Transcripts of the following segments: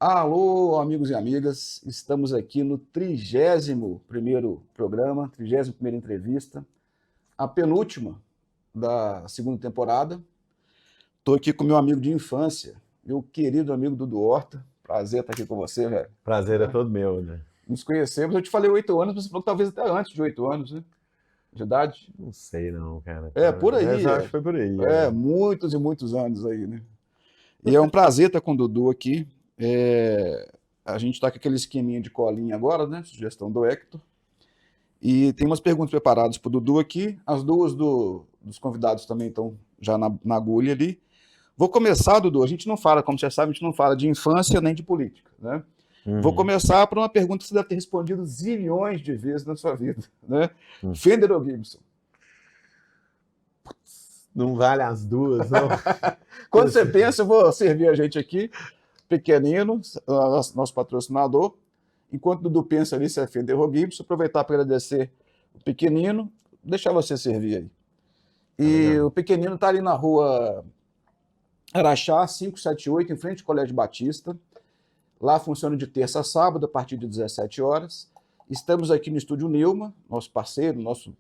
Alô, amigos e amigas, estamos aqui no 31º programa, 31ª entrevista, a penúltima da segunda temporada. Estou aqui com meu amigo de infância, meu querido amigo Dudu Horta. Prazer estar aqui com você, velho. Prazer é todo meu, né? Nos conhecemos, eu te falei 8 anos, mas você falou que talvez até antes de 8 anos, né? De idade. Não sei não, cara. Por Mas aí. eu acho que foi por aí. Muitos e muitos anos aí, né? E é um prazer estar com o Dudu aqui. A gente está com aquele esqueminha de colinha agora, né? Sugestão do Hector. E tem umas perguntas preparadas para o Dudu aqui. As duas dos convidados também estão já na agulha ali. Vou começar, Dudu. A gente não fala, como você sabe, a gente não fala de infância nem de política, né? Vou começar por uma pergunta que você deve ter respondido zilhões de vezes na sua vida, né? Fender ou Gibson? Não vale as duas, não? Quando você pensa, eu vou servir a gente aqui, pequenino, nosso patrocinador. Enquanto o Dudu pensa ali se é Fender ou Gibson, aproveitar para agradecer o pequenino, deixar você servir aí. E o pequenino está ali na rua Araxá, 578, em frente ao Colégio Batista. Lá funciona de terça a sábado, a partir de 17 horas. Estamos aqui no Estúdio Neuma, nosso parceiro, nosso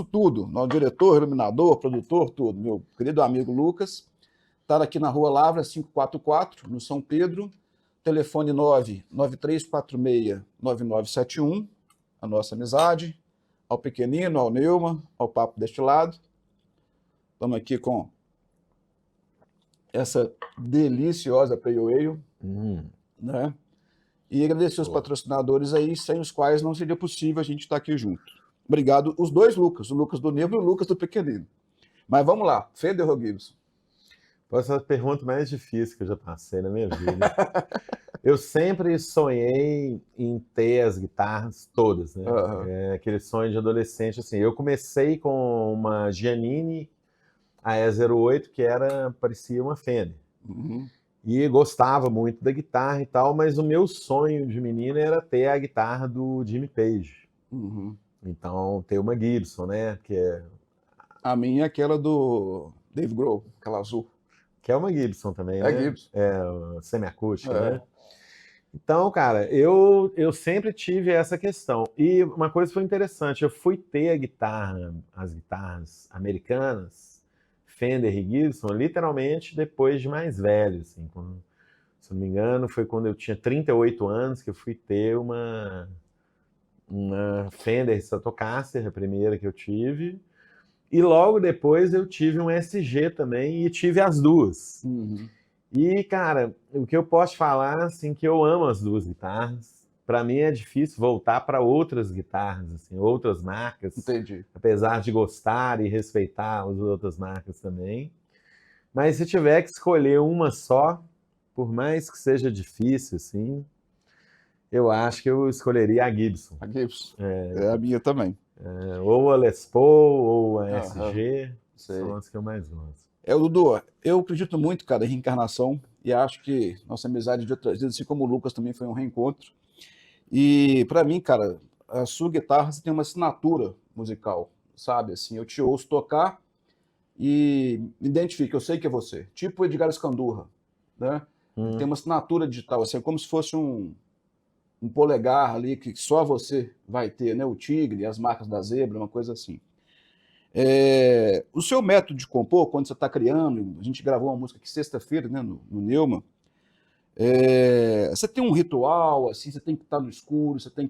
tudo, nosso diretor, iluminador, produtor, tudo. Meu querido amigo Lucas. Está aqui na Rua Lavra, 544, no São Pedro. Telefone 993469971. A nossa amizade. Ao pequenino, ao Neuma, ao papo deste lado. Estamos aqui com essa deliciosa Pale Ale, né? E agradecer os patrocinadores aí, sem os quais não seria possível a gente estar aqui junto. Obrigado, os dois Lucas, o Lucas do Neuma e o Lucas do pequenino. Mas vamos lá, Fender ou Gibson? Essa é a pergunta mais difícil que eu já passei na minha vida. Eu sempre sonhei em ter as guitarras todas, né? Aquele sonho de adolescente, assim. Eu comecei com uma Giannini AE08, que parecia uma Fender. E gostava muito da guitarra e tal, mas o meu sonho de menino era ter a guitarra do Jimmy Page. Então, ter uma Gibson, né? A minha é aquela do Dave Grohl, aquela azul. Que é uma Gibson também, né? Gibson. Semiacústica, né? Então, cara, eu sempre tive essa questão. E uma coisa foi interessante, eu fui ter as guitarras americanas, Fender e Gibson, literalmente depois de mais velho, assim. Se não me engano, foi quando eu tinha 38 anos que eu fui ter uma Fender Stratocaster, a primeira que eu tive. E logo depois eu tive um SG também e tive as duas. E, cara, o que eu posso falar, assim, que eu amo as duas guitarras. Para mim é difícil voltar para outras guitarras, assim, outras marcas. Entendi. Apesar de gostar e respeitar as outras marcas também. Mas se tiver que escolher uma só, por mais que seja difícil, assim, eu acho que eu escolheria a Gibson. A Gibson. É a minha também. Ou a Les Paul, ou a SG, são as que eu mais gosto. Dudu, eu acredito muito, cara, em reencarnação, e acho que nossa amizade de outras vezes, assim como o Lucas também foi um reencontro. E para mim, cara, a sua guitarra você tem uma assinatura musical, sabe? Assim, eu te ouço tocar e me identifico, eu sei que é você. Tipo o Edgar Escandurra, né? Tem uma assinatura digital, assim, como se fosse um polegar ali que só você vai ter, né? O tigre, as marcas da zebra, uma coisa assim. O seu método de compor, quando você está criando, a gente gravou uma música aqui sexta-feira, né, no Neuma, você tem um ritual, assim, você tem que estar no escuro, você tem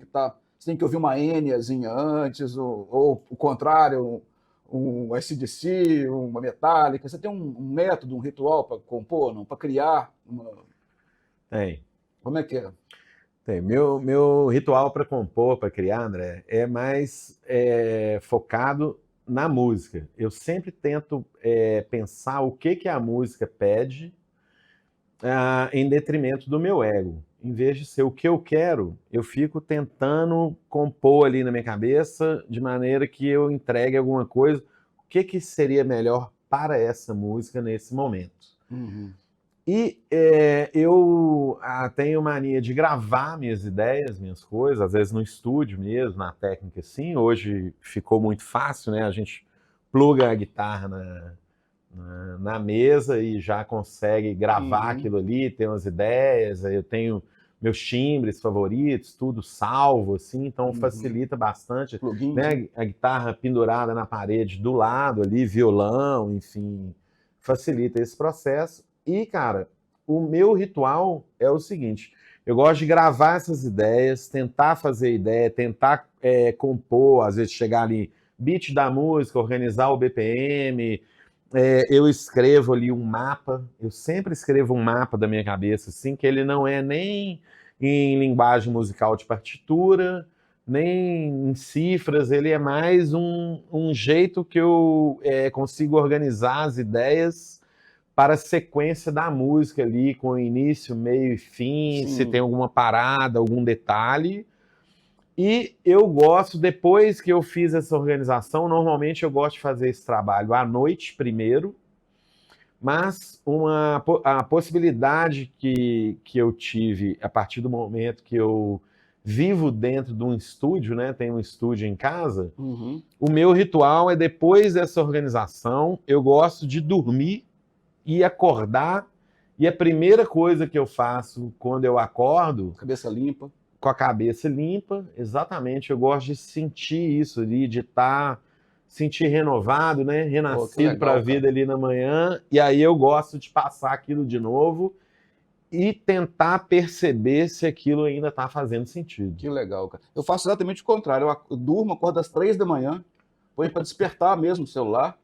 que ouvir uma Enyazinha antes, ou o contrário, um AC/DC, uma Metallica, você tem um método, um ritual para compor, não? Para criar? Tem. Como é que é? Tem. Meu ritual para compor, para criar, André, é mais focado na música. Eu sempre tento pensar o que a música pede em detrimento do meu ego. Em vez de ser o que eu quero, eu fico tentando compor ali na minha cabeça de maneira que eu entregue alguma coisa. O que seria melhor para essa música nesse momento? E eu tenho mania de gravar minhas ideias, minhas coisas, às vezes no estúdio mesmo, na técnica assim. Hoje ficou muito fácil, né? A gente pluga a guitarra na mesa e já consegue gravar aquilo ali, ter umas ideias. Aí eu tenho meus timbres favoritos, tudo salvo, assim, então facilita bastante. Plugins, né? A guitarra pendurada na parede do lado ali, violão, enfim, facilita esse processo. E, cara, o meu ritual é o seguinte: eu gosto de gravar essas ideias, tentar fazer ideia, tentar compor, às vezes chegar ali, beat da música, organizar o BPM. Eu escrevo ali um mapa, eu sempre escrevo um mapa da minha cabeça, assim, que ele não é nem em linguagem musical de partitura, nem em cifras, ele é mais um jeito que eu consigo organizar as ideias para a sequência da música ali, com início, meio e fim, se tem alguma parada, algum detalhe. E eu gosto, depois que eu fiz essa organização, normalmente eu gosto de fazer esse trabalho à noite primeiro, mas a possibilidade que eu tive a partir do momento que eu vivo dentro de um estúdio, né? Tenho um estúdio em casa, o meu ritual é depois dessa organização, eu gosto de dormir e acordar, e a primeira coisa que eu faço quando eu acordo... Cabeça limpa. Com a cabeça limpa, exatamente. Eu gosto de sentir isso ali, de sentir renovado, né? Renascido para a vida ali na manhã. E aí eu gosto de passar aquilo de novo e tentar perceber se aquilo ainda está fazendo sentido. Que legal, cara. Eu faço exatamente o contrário. Eu durmo, acordo às 3 da manhã, põe para despertar mesmo o celular.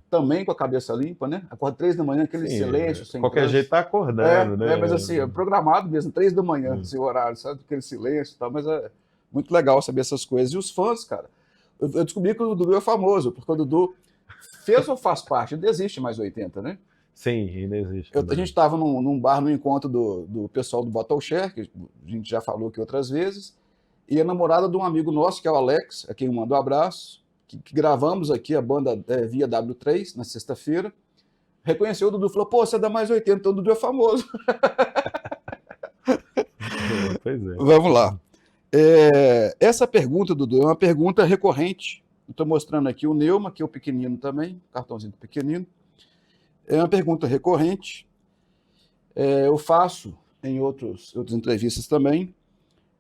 Também com a cabeça limpa, né? Acorda 3 da manhã, aquele silêncio. Sem qualquer jeito tá acordando, né? Mas assim, é programado mesmo, 3 da manhã, esse horário, sabe? Aquele silêncio e tal, mas é muito legal saber essas coisas. E os fãs, cara, eu descobri que o Dudu é famoso, porque o Dudu fez ou faz parte, ele existe mais 80, né? Sim, ainda existe. A gente estava num bar no encontro do pessoal do Bottle Share, que a gente já falou aqui outras vezes, e a namorada de um amigo nosso, que é o Alex, a quem eu mando um abraço, que gravamos aqui a banda via W3 na sexta-feira, reconheceu o Dudu, falou, pô, você é da mais 80, então o Dudu é famoso. Pois é. Vamos lá. Essa pergunta, Dudu, é uma pergunta recorrente. Estou mostrando aqui o Neuma, que é o pequenino também, cartãozinho pequenino. É uma pergunta recorrente. Eu faço em outras entrevistas também.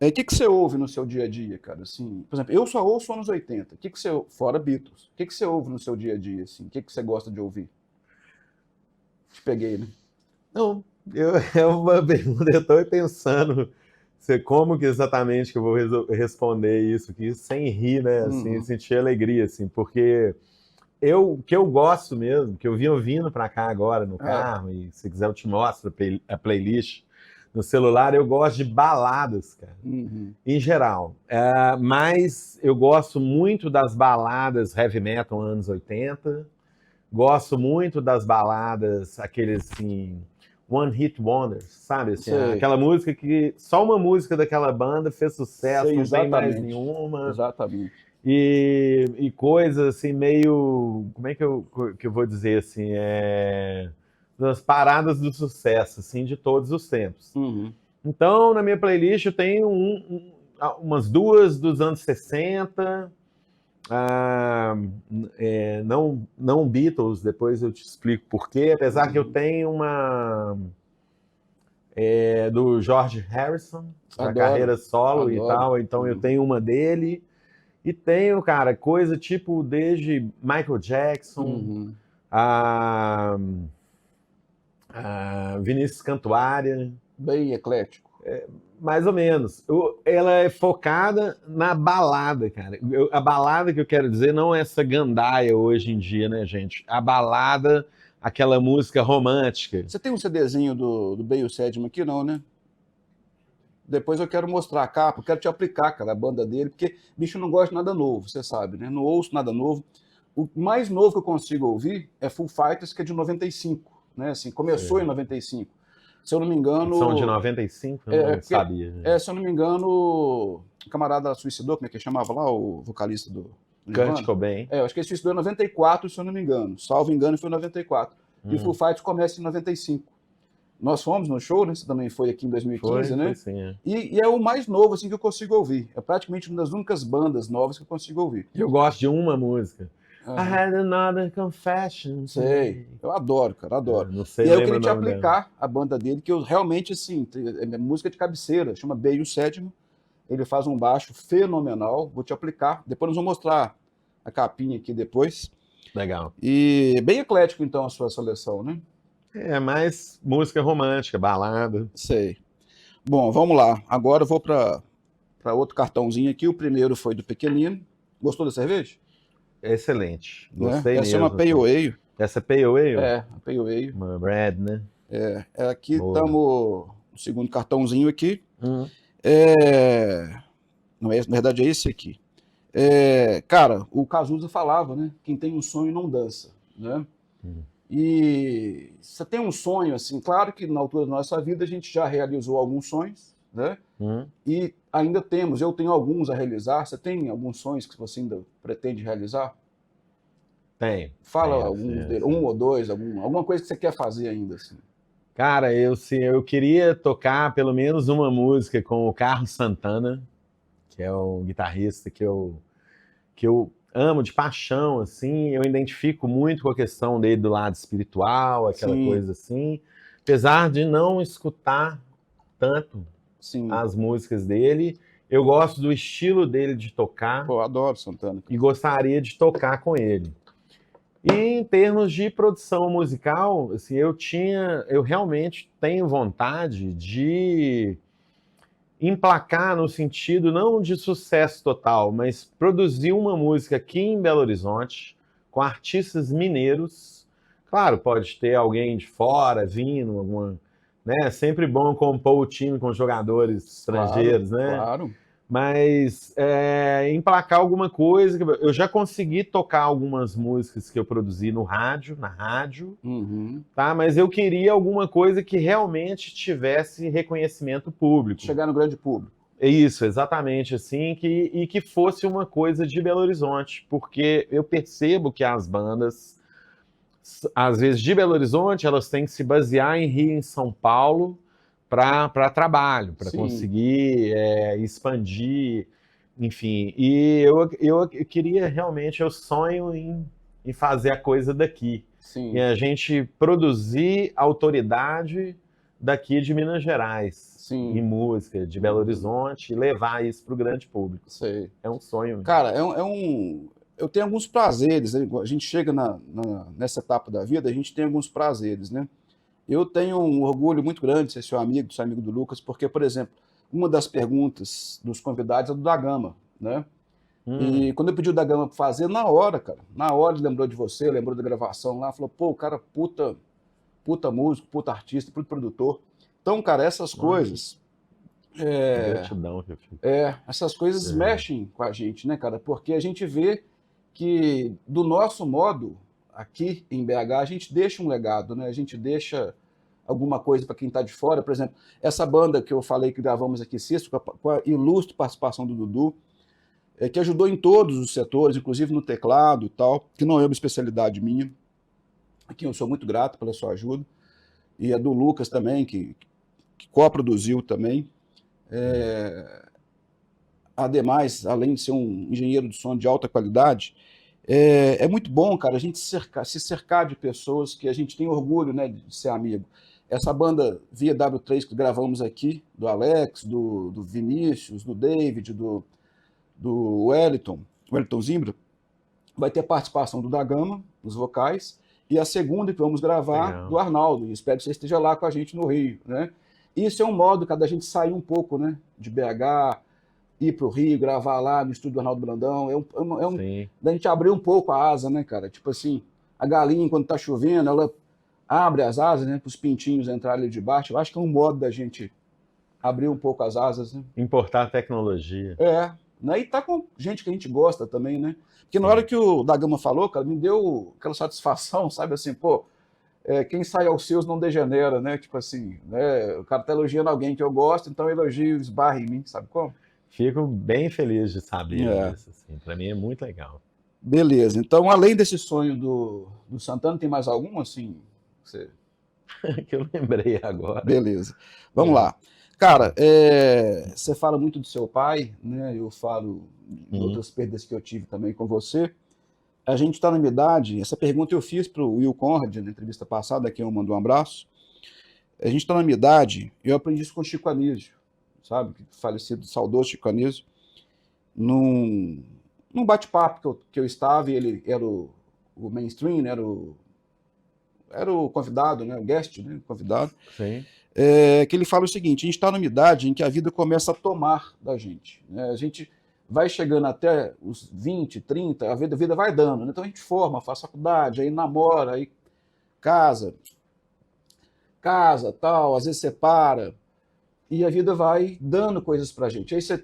O que você ouve no seu dia a dia, cara? Assim, por exemplo, eu só ouço anos 80. O que você, fora Beatles, o que você ouve no seu dia a dia? Assim? O que você gosta de ouvir? Te peguei, né? Não, é uma pergunta, eu estou pensando como que exatamente que eu vou responder isso aqui sem rir, né? Assim, sentir alegria, assim, porque o que eu gosto mesmo, que eu vim ouvindo para cá agora no carro, e se quiser eu te mostro a playlist no celular, eu gosto de baladas, cara, em geral. Mas eu gosto muito das baladas heavy metal anos 80, gosto muito das baladas, aqueles assim, One Hit Wonders, sabe? Assim, aquela música que só uma música daquela banda fez sucesso, não tem mais nenhuma. Exatamente. E coisas assim, meio. Como é que eu vou dizer assim? Das paradas do sucesso, assim, de todos os tempos. Então, na minha playlist, eu tenho umas duas dos anos 60. Não Beatles, depois eu te explico por quê, apesar que eu tenho uma do George Harrison, da carreira solo e tal, então eu tenho uma dele, e tenho, cara, coisa tipo desde Michael Jackson, Vinícius Cantuária. Bem eclético. Mais ou menos. Ela é focada na balada, cara. A balada que eu quero dizer não é essa gandaia hoje em dia, né, gente? A balada, aquela música romântica. Você tem um CDzinho do Bale Sedgman aqui, não, né? Depois eu quero mostrar a capa, eu quero te aplicar, cara, a banda dele, porque bicho não gosta de nada novo, você sabe, né? Não ouço nada novo. O mais novo que eu consigo ouvir é Foo Fighters, que é de 95, né? Assim, começou em 95. Se eu não me engano... São de 95? Eu não sabia. Se eu não me engano, o camarada suicidou, como é que chamava lá, o vocalista do Kurt Cobain. Eu acho que ele suicidou em 94, se eu não me engano. Salvo engano, foi em 94. E o Foo Fighters começa em 95. Nós fomos no show, né? Você também foi aqui em 2015, né? Foi sim, E é o mais novo assim, que eu consigo ouvir. É praticamente uma das únicas bandas novas que eu consigo ouvir. Eu gosto de uma música. I had another confession. Sei, eu adoro, cara, adoro. Não sei, e aí eu lembro queria o te nome dela. aplicar a banda dele, que eu realmente, assim, é música de cabeceira, chama Beio Sétimo. Ele faz um baixo fenomenal, vou te aplicar. Depois nós vamos mostrar a capinha aqui depois. Legal. E bem eclético, então, a sua seleção, né? É mais música romântica, balada. Sei. Bom, vamos lá. Agora eu vou para outro cartãozinho aqui. O primeiro foi do Pequenino. Gostou da cerveja? Excelente. Né? Gostei Essa é mesmo. uma Pale Ale. Essa é Pale Ale? É, a Pale Ale. Uma Red, né? Aqui Boa. estamos no segundo cartãozinho aqui. Hum. Não é, na verdade é esse aqui. Cara, o Cazuza falava, né? Quem tem um sonho não dança, né? E você tem um sonho, assim, claro que na altura da nossa vida a gente já realizou alguns sonhos, né? E ainda temos, eu tenho alguns a realizar. Você tem alguns sonhos que você ainda pretende realizar? Tem. Fala Tem, alguns sim, deles, sim. um ou dois, alguma coisa que você quer fazer ainda, assim. Cara, eu queria tocar pelo menos uma música com o Carlos Santana, que é um guitarrista que eu amo de paixão, assim. Eu identifico muito com a questão dele do lado espiritual, aquela Sim. coisa assim. Apesar de não escutar tanto Sim. as músicas dele, eu gosto do estilo dele de tocar. Pô, eu adoro Santana. E gostaria de tocar com ele. E em termos de produção musical, assim, eu realmente tenho vontade de emplacar no sentido não de sucesso total, mas produzir uma música aqui em Belo Horizonte com artistas mineiros. Claro, pode ter alguém de fora vindo, alguma, né? É sempre bom compor o time com jogadores estrangeiros, né? Claro. Mas emplacar alguma coisa. Eu já consegui tocar algumas músicas que eu produzi na rádio, tá? Mas eu queria alguma coisa que realmente tivesse reconhecimento público. Chegar no grande público. Isso, exatamente, assim, e que fosse uma coisa de Belo Horizonte, porque eu percebo que as bandas, às vezes de Belo Horizonte, elas têm que se basear em Rio e em São Paulo para trabalho, para conseguir expandir, enfim. E eu queria realmente, eu sonho em fazer a coisa daqui. Sim. E a gente produzir autoridade daqui de Minas Gerais, em música, de Belo Horizonte, e levar isso para o grande público. Sei. É um sonho. Cara, eu tenho alguns prazeres, né? A gente chega nessa etapa da vida, a gente tem alguns prazeres, né? Eu tenho um orgulho muito grande de ser seu amigo do Lucas, porque, por exemplo, uma das perguntas dos convidados é do Dagama, né? E quando eu pedi o Dagama para fazer, na hora, cara, na hora ele lembrou de você, lembrou da gravação lá, falou, pô, o cara, puta músico, puta artista, puta produtor. Então, cara, essas coisas... Gratidão, que eu fico. Essas coisas mexem com a gente, né, cara? Porque a gente vê que, do nosso modo, aqui em BH, a gente deixa um legado, né? A gente deixa alguma coisa para quem está de fora. Por exemplo, essa banda que eu falei que gravamos aqui, Cisto, com a ilustre participação do Dudu, que ajudou em todos os setores, inclusive no teclado e tal, que não é uma especialidade minha, a quem eu sou muito grato pela sua ajuda, e a do Lucas também, que co-produziu também. Ademais, além de ser um engenheiro de som de alta qualidade, é muito bom, cara, a gente se cercar de pessoas que a gente tem orgulho, né, de ser amigo. Essa banda Via W3 que gravamos aqui, do Alex, do Vinícius, do David, do Wellington Zimbra, vai ter participação do Dagama, nos vocais, e a segunda que vamos gravar do Arnaldo, e espero que você esteja lá com a gente no Rio, né? Isso é um modo, cara, da gente sair um pouco, né, de BH, ir para o Rio, gravar lá no estúdio do Arnaldo Brandão, da gente abrir um pouco a asa, né, cara? Tipo assim, a galinha, quando tá chovendo, ela abre as asas, né, para os pintinhos entrarem ali de baixo. Eu acho que é um modo da gente abrir um pouco as asas, né? Importar tecnologia. Né? E tá com gente que a gente gosta também, né? Porque na hora que o Dagama falou, cara, me deu aquela satisfação, sabe, assim, pô, quem sai aos seus não degenera, né? Tipo assim, né? O cara tá elogiando alguém que eu gosto, então elogio esbarra em mim, sabe como? Fico bem feliz de saber isso, assim. Para mim é muito legal. Beleza. Então, além desse sonho do Santana, tem mais algum, assim? Que eu lembrei agora. Beleza. Vamos lá. Cara, você fala muito do seu pai, né? Eu falo de outras perdas que eu tive também com você. a gente está na minha idade, essa pergunta eu fiz para o Will Conrad na entrevista passada, que eu mando um abraço. A gente está na minha idade, eu aprendi isso com o Chico Anísio, sabe? Falecido, saudoso Chico Anísio, num bate-papo que eu estava, e ele era o mainstream, né? Era o convidado, né? O guest, né? O convidado. Sim. Que ele fala o seguinte: a gente está numa idade em que a vida começa a tomar da gente, né? A gente vai chegando até os 20, 30, a vida vai dando, né? Então a gente forma, faz faculdade, aí namora, aí casa, tal, às vezes separa, e a vida vai dando coisas pra gente. Aí você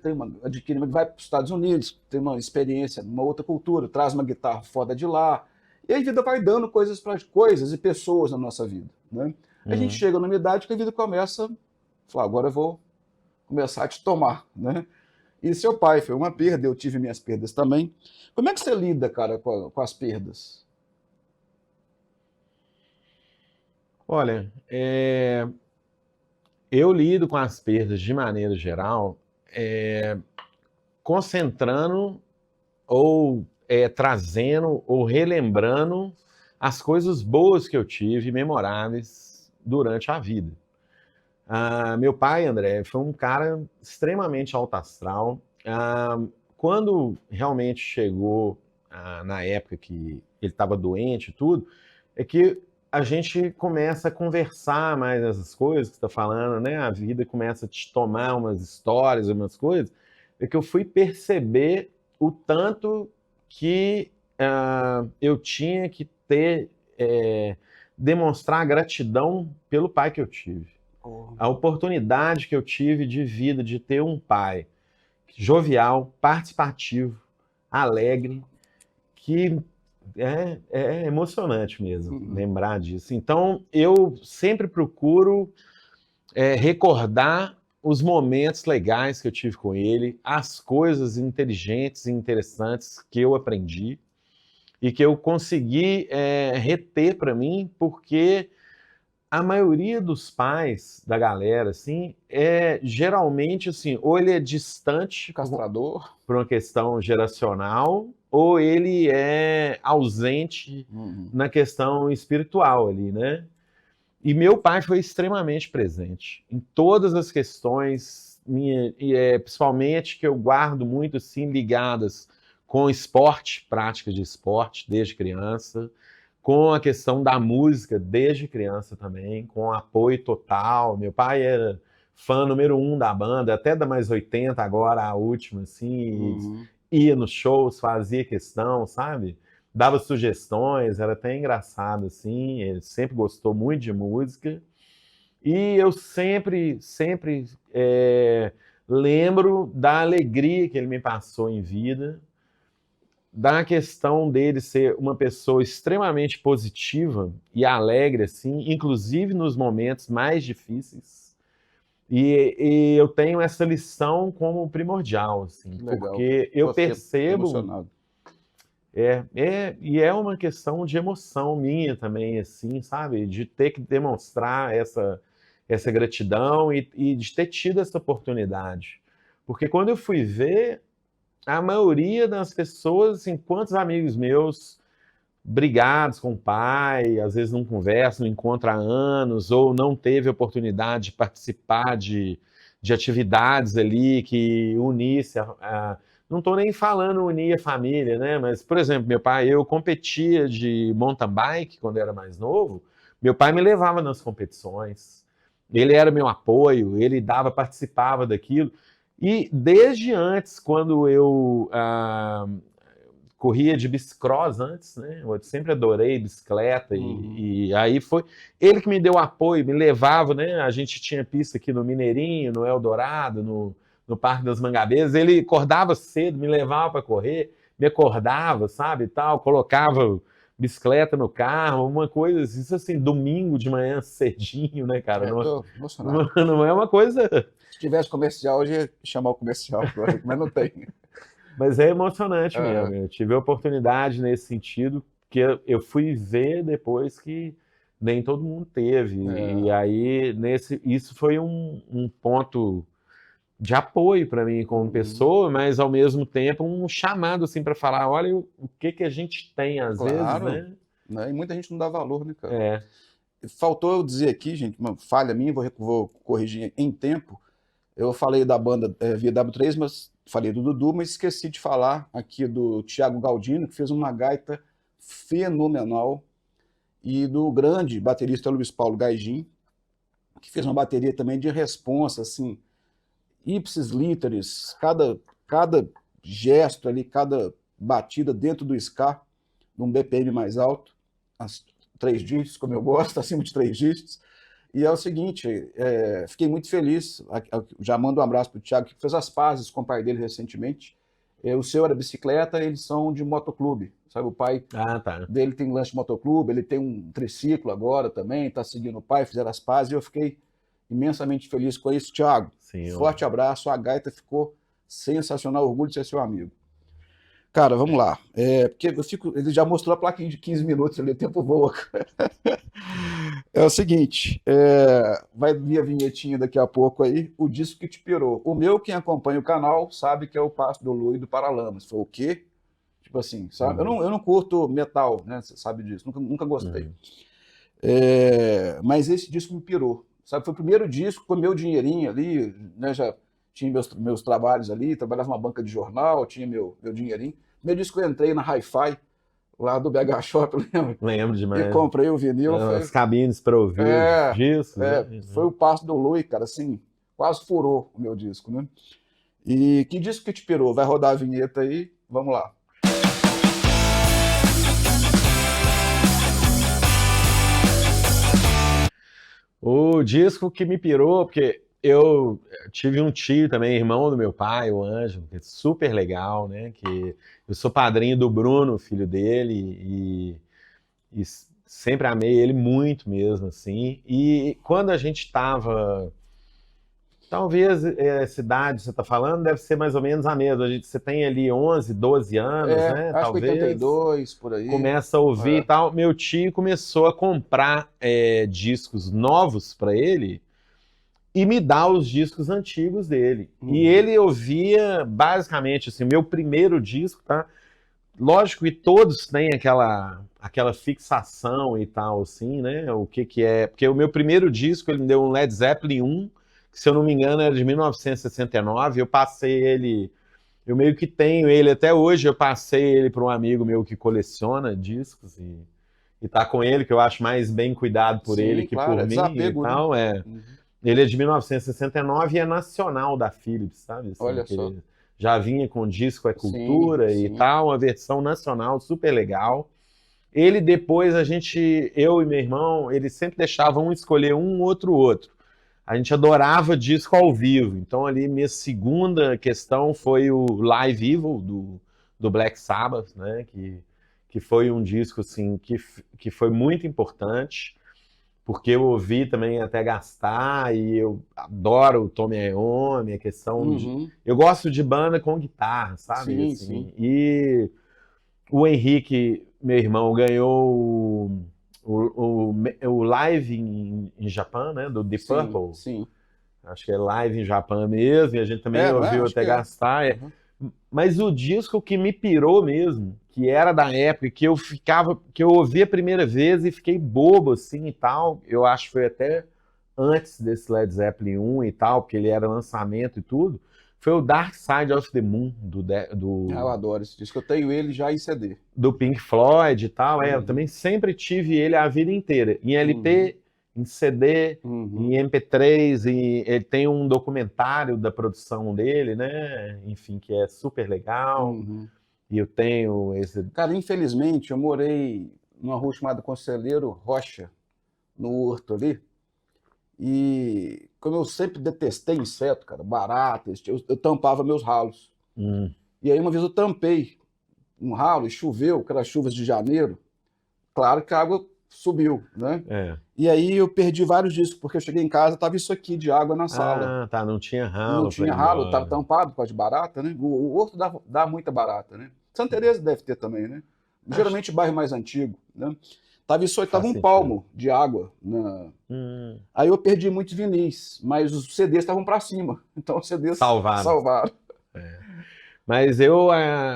vai para os Estados Unidos, tem uma experiência, uma outra cultura, traz uma guitarra foda de lá, e aí a vida vai dando coisas e pessoas na nossa vida, né? A gente chega numa idade que a vida começa a falar, agora eu vou começar a te tomar, né? E seu pai foi uma perda, eu tive minhas perdas também. Como é que você lida, cara, com as perdas? Olha, eu lido com as perdas de maneira geral, concentrando ou trazendo ou relembrando as coisas boas que eu tive, memoráveis, durante a vida. Meu pai, André, foi um cara extremamente alto astral. Quando realmente chegou na época que ele estava doente e tudo, é que a gente começa a conversar mais essas coisas que você está falando, né? A vida começa a te tomar umas histórias, umas coisas, é que eu fui perceber o tanto que eu tinha que demonstrar gratidão pelo pai que eu tive. A oportunidade que eu tive de vida, de ter um pai jovial, participativo, alegre, que é emocionante mesmo lembrar disso. Então, eu sempre procuro recordar os momentos legais que eu tive com ele, as coisas inteligentes e interessantes que eu aprendi e que eu consegui reter para mim, porque a maioria dos pais da galera, assim, geralmente, assim, ou ele é distante Castrador. por uma questão geracional, ou ele é ausente na questão espiritual ali, né? E meu pai foi extremamente presente em todas as questões, principalmente que eu guardo muito, assim, ligadas com esporte, práticas de esporte desde criança, com a questão da música desde criança também, com apoio total. Meu pai era fã número 1 da banda, até da Mais 80 agora, a última, assim, ia nos shows, fazia questão, sabe? Dava sugestões, era até engraçado, assim, ele sempre gostou muito de música. E eu sempre lembro da alegria que ele me passou em vida, da questão dele ser uma pessoa extremamente positiva e alegre, assim, inclusive nos momentos mais difíceis. E eu tenho essa lição como primordial, assim, porque eu percebo... E é uma questão de emoção minha também, assim, sabe? De ter que demonstrar essa gratidão e de ter tido essa oportunidade. Porque quando eu fui ver, a maioria das pessoas, assim, quantos amigos meus brigados com o pai, às vezes não conversam, não encontram há anos, ou não teve oportunidade de participar de atividades ali que unisse não estou nem falando unir a família, né? Mas, por exemplo, meu pai, eu competia de mountain bike quando eu era mais novo, meu pai me levava nas competições, ele era meu apoio, ele participava daquilo. E desde antes, quando eu corria de bicicross antes, né? Eu sempre adorei bicicleta e aí foi ele que me deu apoio, me levava, né? A gente tinha pista aqui no Mineirinho, no Eldorado, no Parque das Mangabeiras. Ele acordava cedo, me levava para correr, me acordava, sabe, tal, colocava bicicleta no carro, uma coisa assim, domingo de manhã cedinho, né, cara? Não é uma coisa... Se tivesse comercial, eu ia chamar o comercial, mas não tem. Mas é emocionante mesmo. Eu tive a oportunidade nesse sentido, que eu fui ver depois que nem todo mundo teve. E aí, isso foi um ponto de apoio para mim como pessoa, mas ao mesmo tempo um chamado assim para falar, olha o que que a gente tem às vezes, Claro, né? E muita gente não dá valor, né, cara? É. Faltou eu dizer aqui, gente, uma falha minha, vou corrigir em tempo. Eu falei da banda VW3, mas falei do Dudu, mas esqueci de falar aqui do Thiago Galdino, que fez uma gaita fenomenal, e do grande baterista Luiz Paulo Gaigin, que fez uma bateria também de responsa, assim, ipsis literis, cada gesto ali, cada batida dentro do ska, num BPM mais alto, as 3 dígitos, como eu gosto, acima de 3 dígitos. E é o seguinte, fiquei muito feliz, já mando um abraço para o Thiago, que fez as pazes com o pai dele recentemente. O seu era bicicleta, eles são de motoclube, sabe? O pai Tá. dele tem lanche de motoclube, ele tem um triciclo agora também, está seguindo o pai, fizeram as pazes, e eu fiquei imensamente feliz com isso. Thiago, Sim, forte abraço, a gaita ficou sensacional, orgulho de ser seu amigo. Cara, vamos lá. Porque ele já mostrou a plaquinha de 15 minutos ali, o tempo voa. É o seguinte, vai vir a vinhetinha daqui a pouco aí, o disco que te pirou. O meu, quem acompanha o canal, sabe que é o Passo do Lu e do Paralamas. Foi o quê? Tipo assim, sabe? Eu não curto metal, né? Você sabe disso, nunca gostei. Mas esse disco me pirou, sabe? Foi o primeiro disco com meu dinheirinho ali, né? Já tinha meus trabalhos ali, trabalhava numa banca de jornal, tinha meu dinheirinho. Primeiro disco eu entrei na Hi-Fi, lá do BH Shop, lembra? Lembro E demais. comprei o vinil. As cabines para ouvir os discos. Né? Foi o Passo do Lui, cara, assim, quase furou o meu disco, né? E que disco que te pirou? Vai rodar a vinheta aí, vamos lá. O disco que me pirou, porque eu tive um tio também, irmão do meu pai, o Ângelo, que é super legal, né? Que eu sou padrinho do Bruno, filho dele, e sempre amei ele muito mesmo, assim. E quando a gente estava... Talvez essa idade que você está falando deve ser mais ou menos a mesma. Você tem ali 11, 12 anos, né? Acho que 82, por aí. Começa a ouvir e tal. Meu tio começou a comprar discos novos para ele e me dar os discos antigos dele. E ele ouvia basicamente assim, meu primeiro disco, tá? Lógico que todos têm aquela fixação e tal, assim, né? O que é... Porque o meu primeiro disco, ele me deu um Led Zeppelin 1, que se eu não me engano era de 1969, eu passei ele... Eu meio que tenho ele até hoje, eu passei ele para um amigo meu que coleciona discos e tá com ele, que eu acho mais bem cuidado por ele que por mim desapego, e tal. né? Ele é de 1969 e é nacional da Philips, sabe? Assim, olha só. Já vinha com disco É Cultura e tal, uma versão nacional super legal. Ele depois, eu e meu irmão, eles sempre deixavam escolher um, outro. A gente adorava disco ao vivo. Então ali minha segunda questão foi o Live Evil do Black Sabbath, né? Que foi um disco assim, que foi muito importante, porque eu ouvi também até gastar e eu adoro o Tommy Iommi, a questão de... Eu gosto de banda com guitarra, sabe? Sim, assim. sim. E o Henrique, meu irmão, ganhou o Live em Japão, né? Do Deep Purple. Sim. Acho que é Live em Japão mesmo, e a gente também ouviu até gastar. Mas o disco que me pirou mesmo, que era da época, que eu ouvi a primeira vez e fiquei bobo assim e tal, eu acho que foi até antes desse Led Zeppelin 1 e tal, porque ele era lançamento e tudo, foi o Dark Side of the Moon, eu adoro esse disco, eu tenho ele já em CD. Do Pink Floyd e tal, eu também sempre tive ele a vida inteira, em LP, em CD, em MP3, e ele tem um documentário da produção dele, né? Enfim, que é super legal. E eu tenho esse... Cara, infelizmente, eu morei numa rua chamada Conselheiro Rocha, no Horto ali, e como eu sempre detestei inseto, cara, barata, eu tampava meus ralos. E aí uma vez eu tampei um ralo e choveu, aquelas chuvas de janeiro, claro que a água subiu, né? E aí eu perdi vários discos, porque eu cheguei em casa, tava isso aqui de água na sala. Ah, tá, não tinha ralo. Não tinha ralo, tava tampado por causa de barata, né? O Horto dá muita barata, né? Santa Teresa deve ter também, né? Geralmente bairro mais antigo, né? Tava Faz um sentido. palmo de água. Hum, Aí eu perdi muitos vinis, mas os CDs estavam para cima. Então os CDs salvaram. salvaram. Mas eu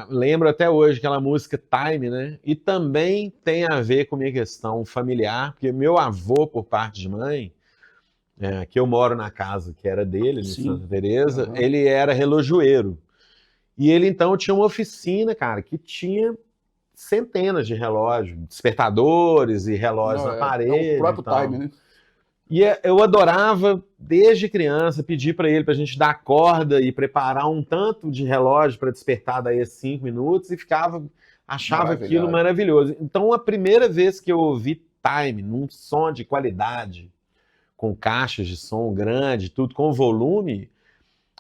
lembro até hoje aquela música Time, né? E também tem a ver com minha questão familiar, porque meu avô, por parte de mãe, que eu moro na casa que era dele, em Sim. Santa Teresa, Aham. ele era relojoeiro. E ele então tinha uma oficina, cara, que tinha centenas de relógios, despertadores e relógios Não, na é o parede e próprio time, tal. né? E eu adorava, desde criança, pedir para ele para a gente dar corda e preparar um tanto de relógio para despertar daí a 5 minutos e achava aquilo Maravilhado. maravilhoso. Então, a primeira vez que eu ouvi Time num som de qualidade, com caixas de som grande, tudo com volume,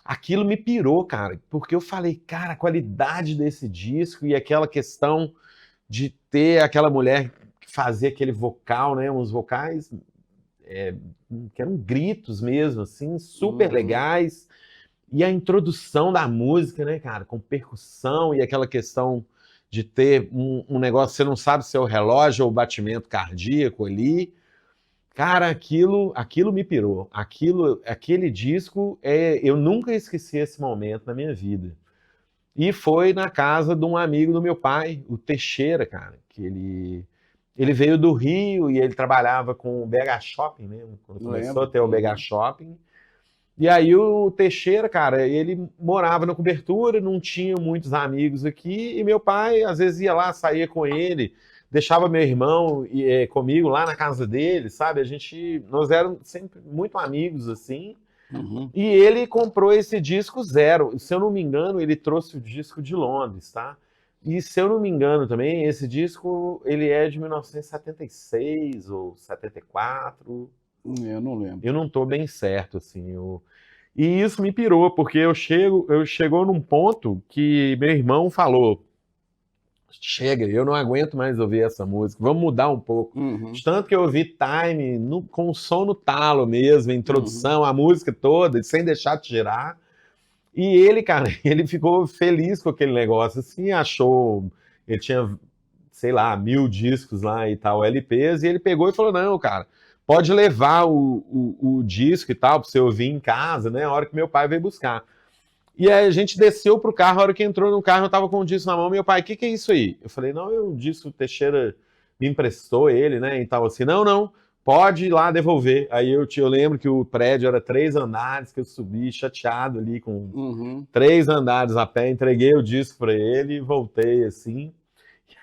aquilo me pirou, cara, porque eu falei, cara, a qualidade desse disco e aquela questão de ter aquela mulher que fazia aquele vocal, né, uns vocais que eram gritos mesmo, assim, super Uhum. legais. E a introdução da música, né, cara, com percussão e aquela questão de ter um negócio, você não sabe se é o relógio ou o batimento cardíaco ali. Cara, aquilo me pirou. Aquele disco, eu nunca esqueci esse momento na minha vida. E foi na casa de um amigo do meu pai, o Teixeira, cara, que ele veio do Rio e ele trabalhava com o BH Shopping, né? Quando começou a Lembro. ter o BH Uhum. Shopping. E aí o Teixeira, cara, ele morava na cobertura, não tinha muitos amigos aqui, e meu pai às vezes ia lá, saía com ele, deixava meu irmão comigo lá na casa dele, sabe? Nós éramos sempre muito amigos assim. Uhum. E ele comprou esse disco zero. Se eu não me engano, ele trouxe o disco de Londres, tá? E se eu não me engano também, esse disco ele é de 1976 ou 74. Eu não lembro. Eu não tô bem certo assim. E isso me pirou, porque eu chegou num ponto que meu irmão falou: chega, eu não aguento mais ouvir essa música, vamos mudar um pouco. De Uhum. tanto que eu ouvi Time com o som no talo mesmo, a Uhum. introdução, a música toda, sem deixar de girar. E ele, cara, ele ficou feliz com aquele negócio, assim, achou. Ele tinha, sei lá, 1.000 discos lá e tal, LPs, e ele pegou e falou: não, cara, pode levar o disco e tal, pra você ouvir em casa, né? A hora que meu pai veio buscar. E aí a gente desceu pro carro, a hora que entrou no carro, eu tava com o disco na mão, meu pai, o que é isso aí? Eu falei, não, o disco o Teixeira me emprestou ele, né? E tal assim, não, pode ir lá devolver. Aí eu lembro que o prédio era 3 andares, que eu subi chateado ali com Uhum. 3 andares a pé, entreguei o disco para ele e voltei assim.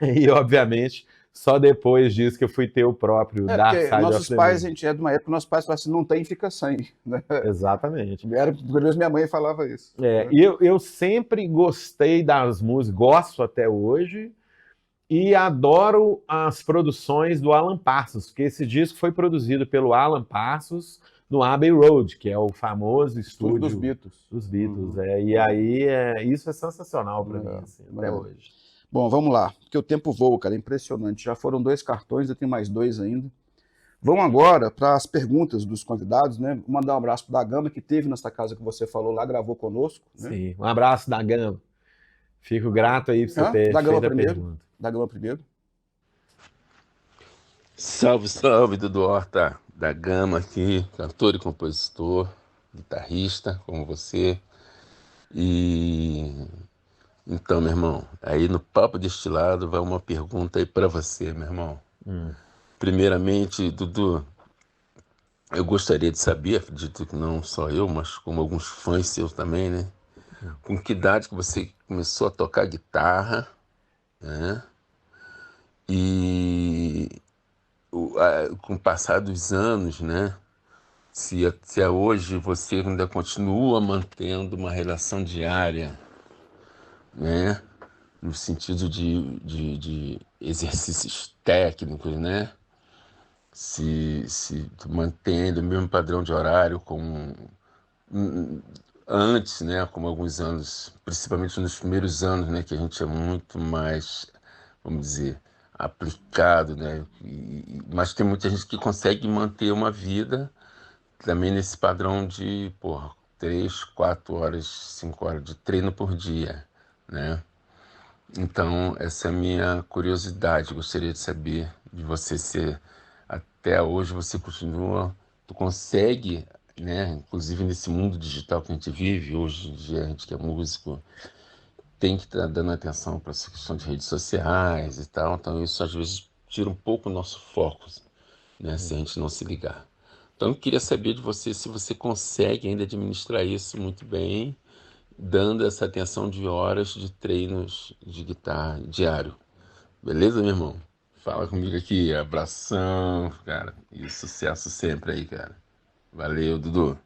E obviamente, só depois disso que eu fui ter o próprio É, Dark porque Side nossos of the pais, Moon. a gente é de uma época, nossos pais falavam assim, não tem, fica sem. Né? Exatamente. Era, pelo menos minha mãe falava isso. Né? E eu sempre gostei das músicas, gosto até hoje, e adoro as produções do Alan Parsons, porque esse disco foi produzido pelo Alan Parsons no Abbey Road, que é o famoso Estúdio dos estúdio Beatles. dos Beatles. Uhum. E aí isso é sensacional para mim, assim, até É. hoje. Bom, vamos lá, porque o tempo voa, cara, é impressionante. Já foram 2 cartões, eu tenho mais 2 ainda. Vamos agora para as perguntas dos convidados, né? Vou mandar um abraço para o da Gama, que teve nessa casa que você falou lá, gravou conosco, né? Sim, um abraço da Gama. Fico grato aí por você Hã? ter Da Gama feito a primeiro. pergunta. Da Gama primeiro. Salve, salve, Dudu Horta da Gama aqui, cantor e compositor, guitarrista, como você. E então, meu irmão, aí no Papo Destilado vai uma pergunta aí pra você, meu irmão. Hum. Primeiramente, Dudu, eu gostaria de saber, acredito que não só eu, mas como alguns fãs seus também, né? Com que idade que você começou a tocar guitarra, né? E com o passar dos anos, né? Se hoje você ainda continua mantendo uma relação diária, né? No sentido de exercícios técnicos, né? Se tu mantém o mesmo padrão de horário como antes, né? Como alguns anos, principalmente nos primeiros anos, né? Que a gente é muito mais, vamos dizer, aplicado, né? Mas tem muita gente que consegue manter uma vida também nesse padrão de, porra, 3, 4 horas, 5 horas de treino por dia, né? Então, essa é a minha curiosidade. Gostaria de saber de você ser, até hoje você continua, tu consegue, né? Inclusive nesse mundo digital que a gente vive, hoje em dia a gente que é músico tem que estar dando atenção para essa questão de redes sociais e tal, então isso às vezes tira um pouco o nosso foco, né? Se a gente não se ligar. Então eu queria saber de você se você consegue ainda administrar isso muito bem, dando essa atenção de horas de treinos de guitarra diário. Beleza, meu irmão? Fala comigo aqui. Abração, cara. E sucesso sempre aí, cara. Valeu, Dudu.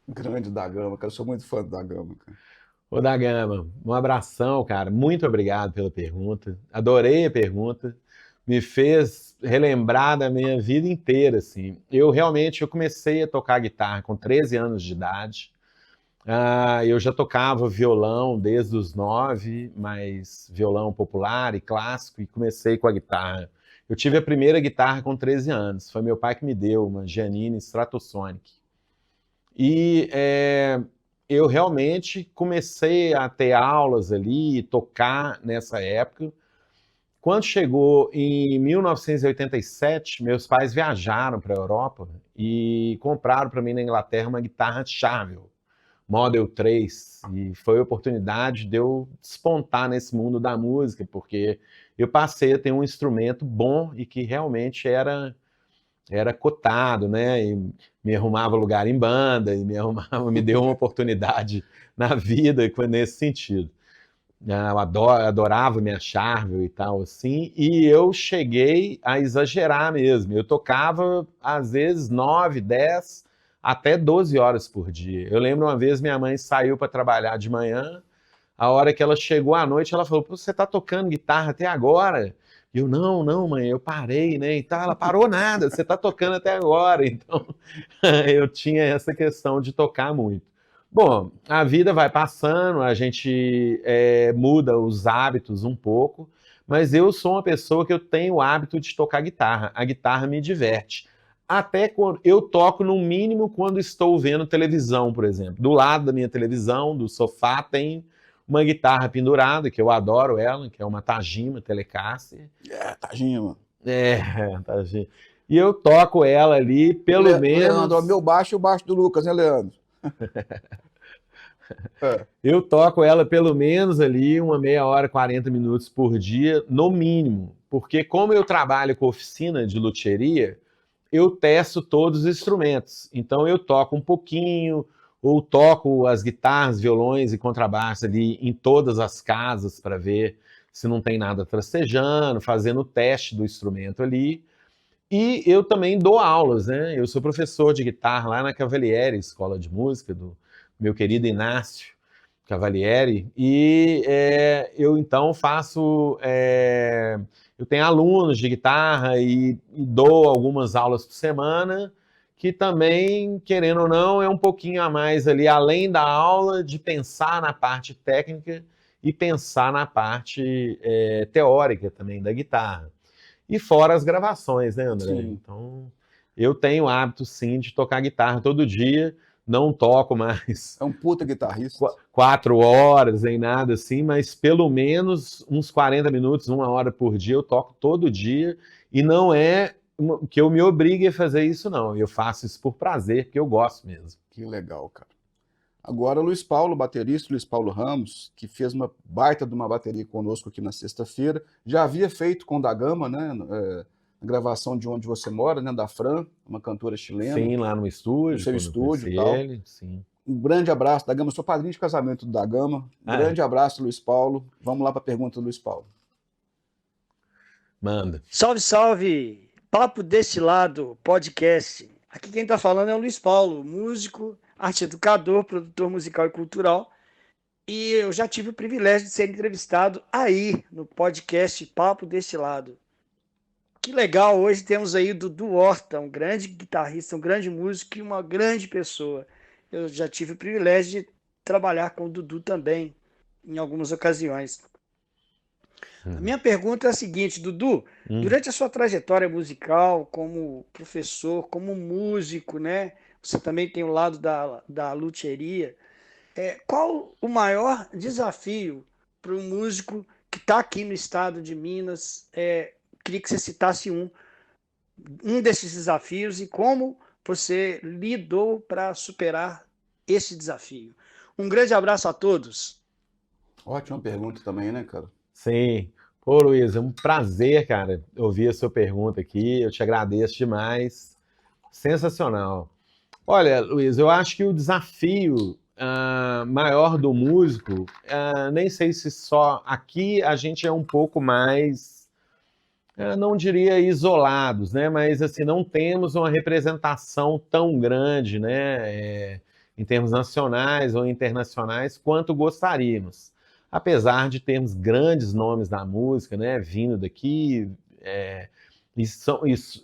Grande da Gama, cara. Eu sou muito fã da Gama, cara. Ô, da Gama, um abração, cara. Muito obrigado pela pergunta. Adorei a pergunta. Me fez relembrar da minha vida inteira, assim. Eu comecei a tocar guitarra com 13 anos de idade. Eu já tocava violão desde os 9, mas violão popular e clássico, e comecei com a guitarra. Eu tive a primeira guitarra com 13 anos. Foi meu pai que me deu, uma Giannini Stratosonic. E eu realmente comecei a ter aulas ali, tocar nessa época. Quando chegou em 1987, meus pais viajaram para a Europa e compraram para mim na Inglaterra uma guitarra Charvel, Model 3, e foi a oportunidade de eu despontar nesse mundo da música, porque eu passei a ter um instrumento bom e que realmente era cotado, né? E me arrumava lugar em banda, e me deu uma oportunidade na vida nesse sentido. Eu adorava minha Charvel e tal, assim, e eu cheguei a exagerar mesmo. Eu tocava, às vezes, 9, 10, até 12 horas por dia. Eu lembro uma vez minha mãe saiu para trabalhar de manhã, a hora que ela chegou à noite, ela falou: "Pô, você tá tocando guitarra até agora?" E eu: "Não, não, mãe, eu parei, né?" E tal. Ela: "Parou nada, você tá tocando até agora." Então, eu tinha essa questão de tocar muito. Bom, a vida vai passando, a gente muda os hábitos um pouco, mas eu sou uma pessoa que eu tenho o hábito de tocar guitarra. A guitarra me diverte. Até quando eu toco, no mínimo, quando estou vendo televisão, por exemplo. Do lado da minha televisão, do sofá, tem uma guitarra pendurada, que eu adoro ela, que é uma Tajima Telecaster. Tadinho, mano. Tajima. E eu toco ela ali, pelo menos... Leandro, o meu baixo e o baixo do Lucas, né, Leandro? Eu toco ela pelo menos ali uma meia hora, 40 minutos por dia, no mínimo. Porque como eu trabalho com oficina de luthieria, eu testo todos os instrumentos. Então eu toco um pouquinho, ou toco as guitarras, violões e contrabaixo ali em todas as casas para ver se não tem nada trastejando, fazendo o teste do instrumento ali. E eu também dou aulas, né? Eu sou professor de guitarra lá na Cavalieri, Escola de Música, do meu querido Inácio Cavalieri, e eu então faço... eu tenho alunos de guitarra e dou algumas aulas por semana, que também, querendo ou não, é um pouquinho a mais ali, além da aula, de pensar na parte técnica e pensar na parte teórica também da guitarra. E fora as gravações, né, André? Sim. Então, eu tenho o hábito, sim, de tocar guitarra todo dia. Não toco mais É um puta guitarrista. 4 horas, nem nada assim, mas pelo menos uns 40 minutos, 1 hora por dia eu toco todo dia. E não é que eu me obrigue a fazer isso, não. Eu faço isso por prazer, porque eu gosto mesmo. Que legal, cara. Agora, o Luiz Paulo, baterista, Luiz Paulo Ramos, que fez uma baita de uma bateria conosco aqui na sexta-feira, já havia feito com o da Gama, né? A gravação de Onde Você Mora, né? Da Fran, uma cantora chilena. Sim, lá no estúdio. No seu quando eu estúdio e conheci tal. ele, sim. Um grande abraço da Gama, sou padrinho de casamento do da Gama. Grande abraço, Luiz Paulo. Vamos lá para a pergunta do Luiz Paulo. Manda. Salve, salve! Papo desse lado, podcast. Aqui quem está falando é o Luiz Paulo, músico, arte educador, produtor musical e cultural. E eu já tive o privilégio de ser entrevistado aí no podcast Papo desse lado. Que legal, hoje temos aí o Dudu Horta, um grande guitarrista, um grande músico e uma grande pessoa. Eu já tive o privilégio de trabalhar com o Dudu também, em algumas ocasiões. A minha pergunta é a seguinte, Dudu, durante a sua trajetória musical como professor, como músico, né? Você também tem o lado da luthieria. Qual o maior desafio para um músico que está aqui no estado de Minas, queria que você citasse um desses desafios e como você lidou para superar esse desafio. Um grande abraço a todos. Ótima pergunta também, né, cara? Sim. Pô, Luiz, é um prazer, cara, ouvir a sua pergunta aqui. Eu te agradeço demais. Sensacional. Olha, Luiz, eu acho que o desafio maior do músico, nem sei se só aqui a gente é um pouco mais, não diria isolados, né? Mas assim, não temos uma representação tão grande, né? Em termos nacionais ou internacionais, quanto gostaríamos. Apesar de termos grandes nomes da música, né? Vindo daqui,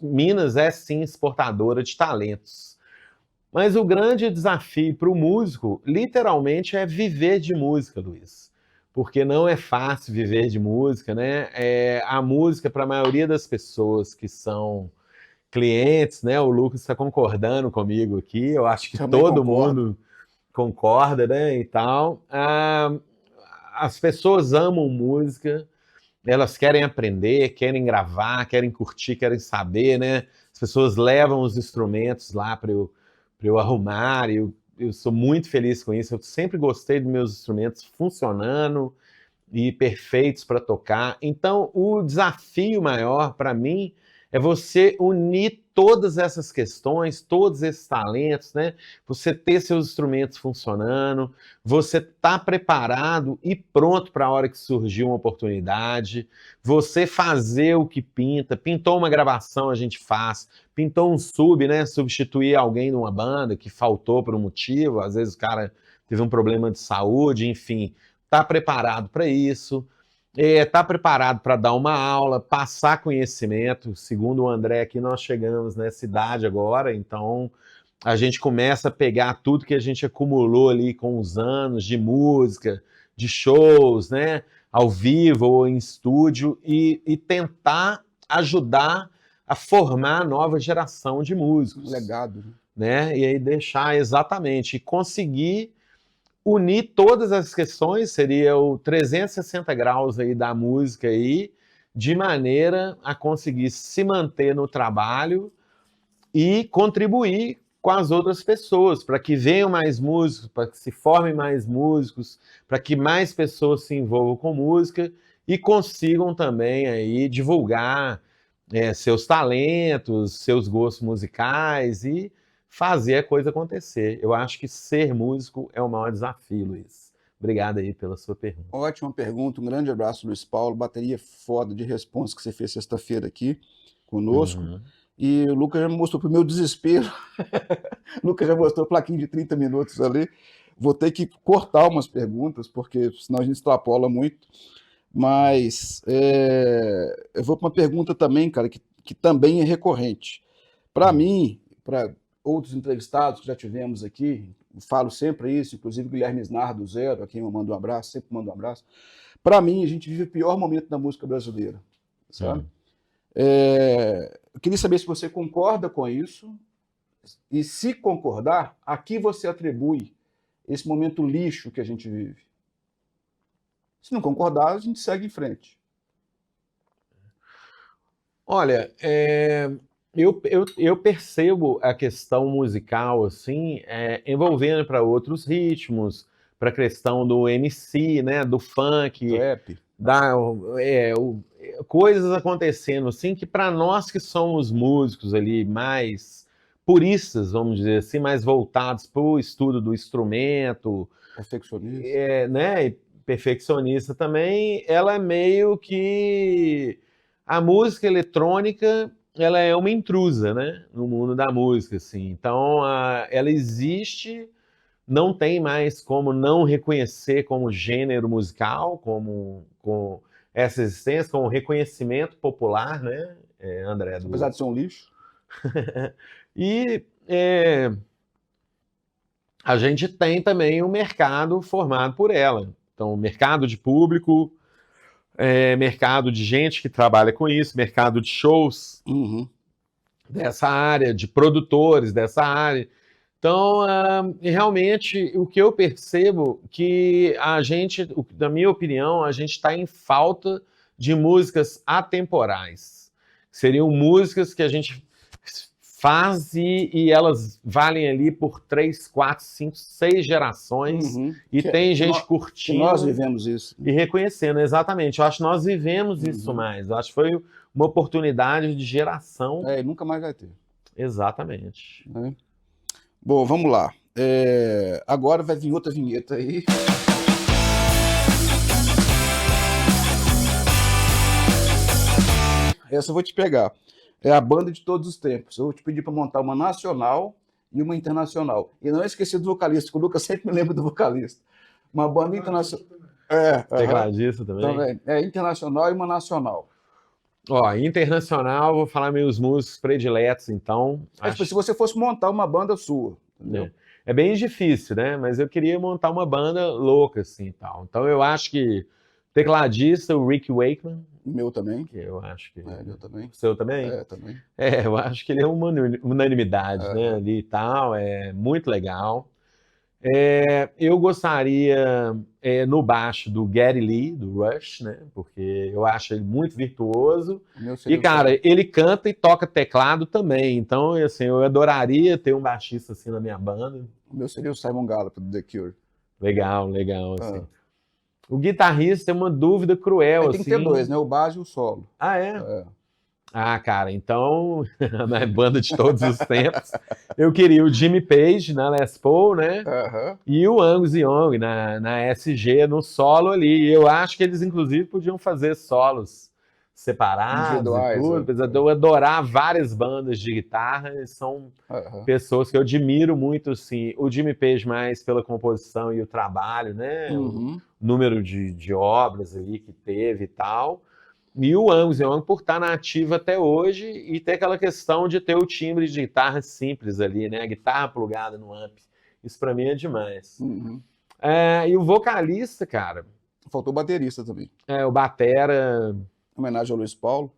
Minas é sim exportadora de talentos. Mas o grande desafio para o músico, literalmente, é viver de música, Luiz. Porque não é fácil viver de música, né? A música, para a maioria das pessoas que são clientes, né? O Lucas está concordando comigo aqui, eu acho que Também todo concordo. mundo concorda, né? E tal. As pessoas amam música, elas querem aprender, querem gravar, querem curtir, querem saber, né? As pessoas levam os instrumentos lá para eu arrumar, eu sou muito feliz com isso. Eu sempre gostei dos meus instrumentos funcionando e perfeitos para tocar. Então, o desafio maior para mim é você unir todas essas questões, todos esses talentos, né? Você ter seus instrumentos funcionando, você tá preparado e pronto para a hora que surgir uma oportunidade, você fazer o que pinta. Pintou uma gravação, a gente faz. Pintou um sub, né? Substituir alguém numa banda que faltou por um motivo, às vezes o cara teve um problema de saúde, enfim, tá preparado para isso. Tá preparado para dar uma aula, passar conhecimento. Segundo o André, aqui nós chegamos nessa idade agora, então a gente começa a pegar tudo que a gente acumulou ali com os anos de música, de shows, né, ao vivo ou em estúdio, e tentar ajudar a formar a nova geração de músicos. Um legado. Né? E aí deixar exatamente, e conseguir unir todas as questões, seria o 360 graus aí da música aí, de maneira a conseguir se manter no trabalho e contribuir com as outras pessoas, para que venham mais músicos, para que se formem mais músicos, para que mais pessoas se envolvam com música e consigam também aí divulgar seus talentos, seus gostos musicais e fazer a coisa acontecer. Eu acho que ser músico é o maior desafio, Luiz. Obrigado aí pela sua pergunta. Ótima pergunta, um grande abraço, Luiz Paulo. Bateria foda de resposta que você fez sexta-feira aqui conosco. E o Lucas já me mostrou pro meu desespero. O Lucas já mostrou a plaquinha de 30 minutos ali. Vou ter que cortar umas perguntas, porque senão a gente extrapola muito. Mas eu vou para uma pergunta também, cara, que também é recorrente. Para mim, para outros entrevistados que já tivemos aqui, falo sempre isso, inclusive o Guilherme Snar do Zero, a quem eu mando um abraço, sempre mando um abraço. Para mim, a gente vive o pior momento da música brasileira, sabe? Eu queria saber se você concorda com isso, e se concordar, a que você atribui esse momento lixo que a gente vive. Se não concordar, a gente segue em frente. Olha, eu percebo a questão musical assim, envolvendo para outros ritmos, para a questão do MC, né, do funk, Rap. coisas acontecendo assim que para nós que somos músicos ali mais puristas, vamos dizer assim, mais voltados para o estudo do instrumento, Perfeccionista. né, e perfeccionista também, ela é meio que a música eletrônica, ela é uma intrusa, né, no mundo da música, assim. Então, ela existe, não tem mais como não reconhecer como gênero musical, com essa existência, como reconhecimento popular, né, André? Apesar de ser um lixo. E a gente tem também um mercado formado por ela. Então, mercado de público, mercado de gente que trabalha com isso, mercado de shows dessa área, de produtores dessa área. Então, realmente, o que eu percebo que a gente, na minha opinião, a gente está em falta de músicas atemporais. Seriam músicas que a gente faz e elas valem ali por 3, 4, 5, 6 gerações. E tem gente curtindo. Nós vivemos isso. E reconhecendo, exatamente. Eu acho que nós vivemos isso mais. Eu acho que foi uma oportunidade de geração. E nunca mais vai ter. Exatamente. Bom, vamos lá. Agora vai vir outra vinheta aí. Essa eu vou te pegar. É a banda de todos os tempos. Eu vou te pedir para montar uma nacional e uma internacional. E não esqueci do vocalista, que o Lucas sempre me lembra do vocalista. Uma banda internacional. Tecladista também. Internacional e uma nacional. Ó, internacional, vou falar meus músicos prediletos, então. Tipo, se você fosse montar uma banda sua, entendeu? É bem difícil, né? Mas eu queria montar uma banda louca, assim, e tal. Então eu acho que tecladista, o Rick Wakeman. Meu também. Que eu acho que... meu também. O seu também? Também. Eu acho que ele é uma unanimidade, né? Ali e tal, é muito legal. Eu gostaria no baixo do Geddy Lee, do Rush, né? Porque eu acho ele muito virtuoso. E, cara, ele canta e toca teclado também. Então, assim, eu adoraria ter um baixista assim na minha banda. O meu seria o Simon Gallup, do The Cure. Legal, assim. O guitarrista é uma dúvida cruel, tem que ter dois, né? O baixo e o solo. Ah, cara, então, na banda de todos os tempos, eu queria o Jimmy Page na Les Paul, né? E o Angus Young na SG, no solo ali. Eu acho que eles, inclusive, podiam fazer solos separados e tudo. Apesar de eu adorar várias bandas de guitarra, eles são pessoas que eu admiro muito, assim. O Jimmy Page mais pela composição e o trabalho, né? O número de obras ali que teve e tal. E o Angus Young por estar na ativa até hoje e ter aquela questão de ter o timbre de guitarra simples ali, né? A guitarra plugada no amp. Isso pra mim é demais. E o vocalista, cara... Faltou o baterista também. O batera... Em homenagem ao Luiz Paulo.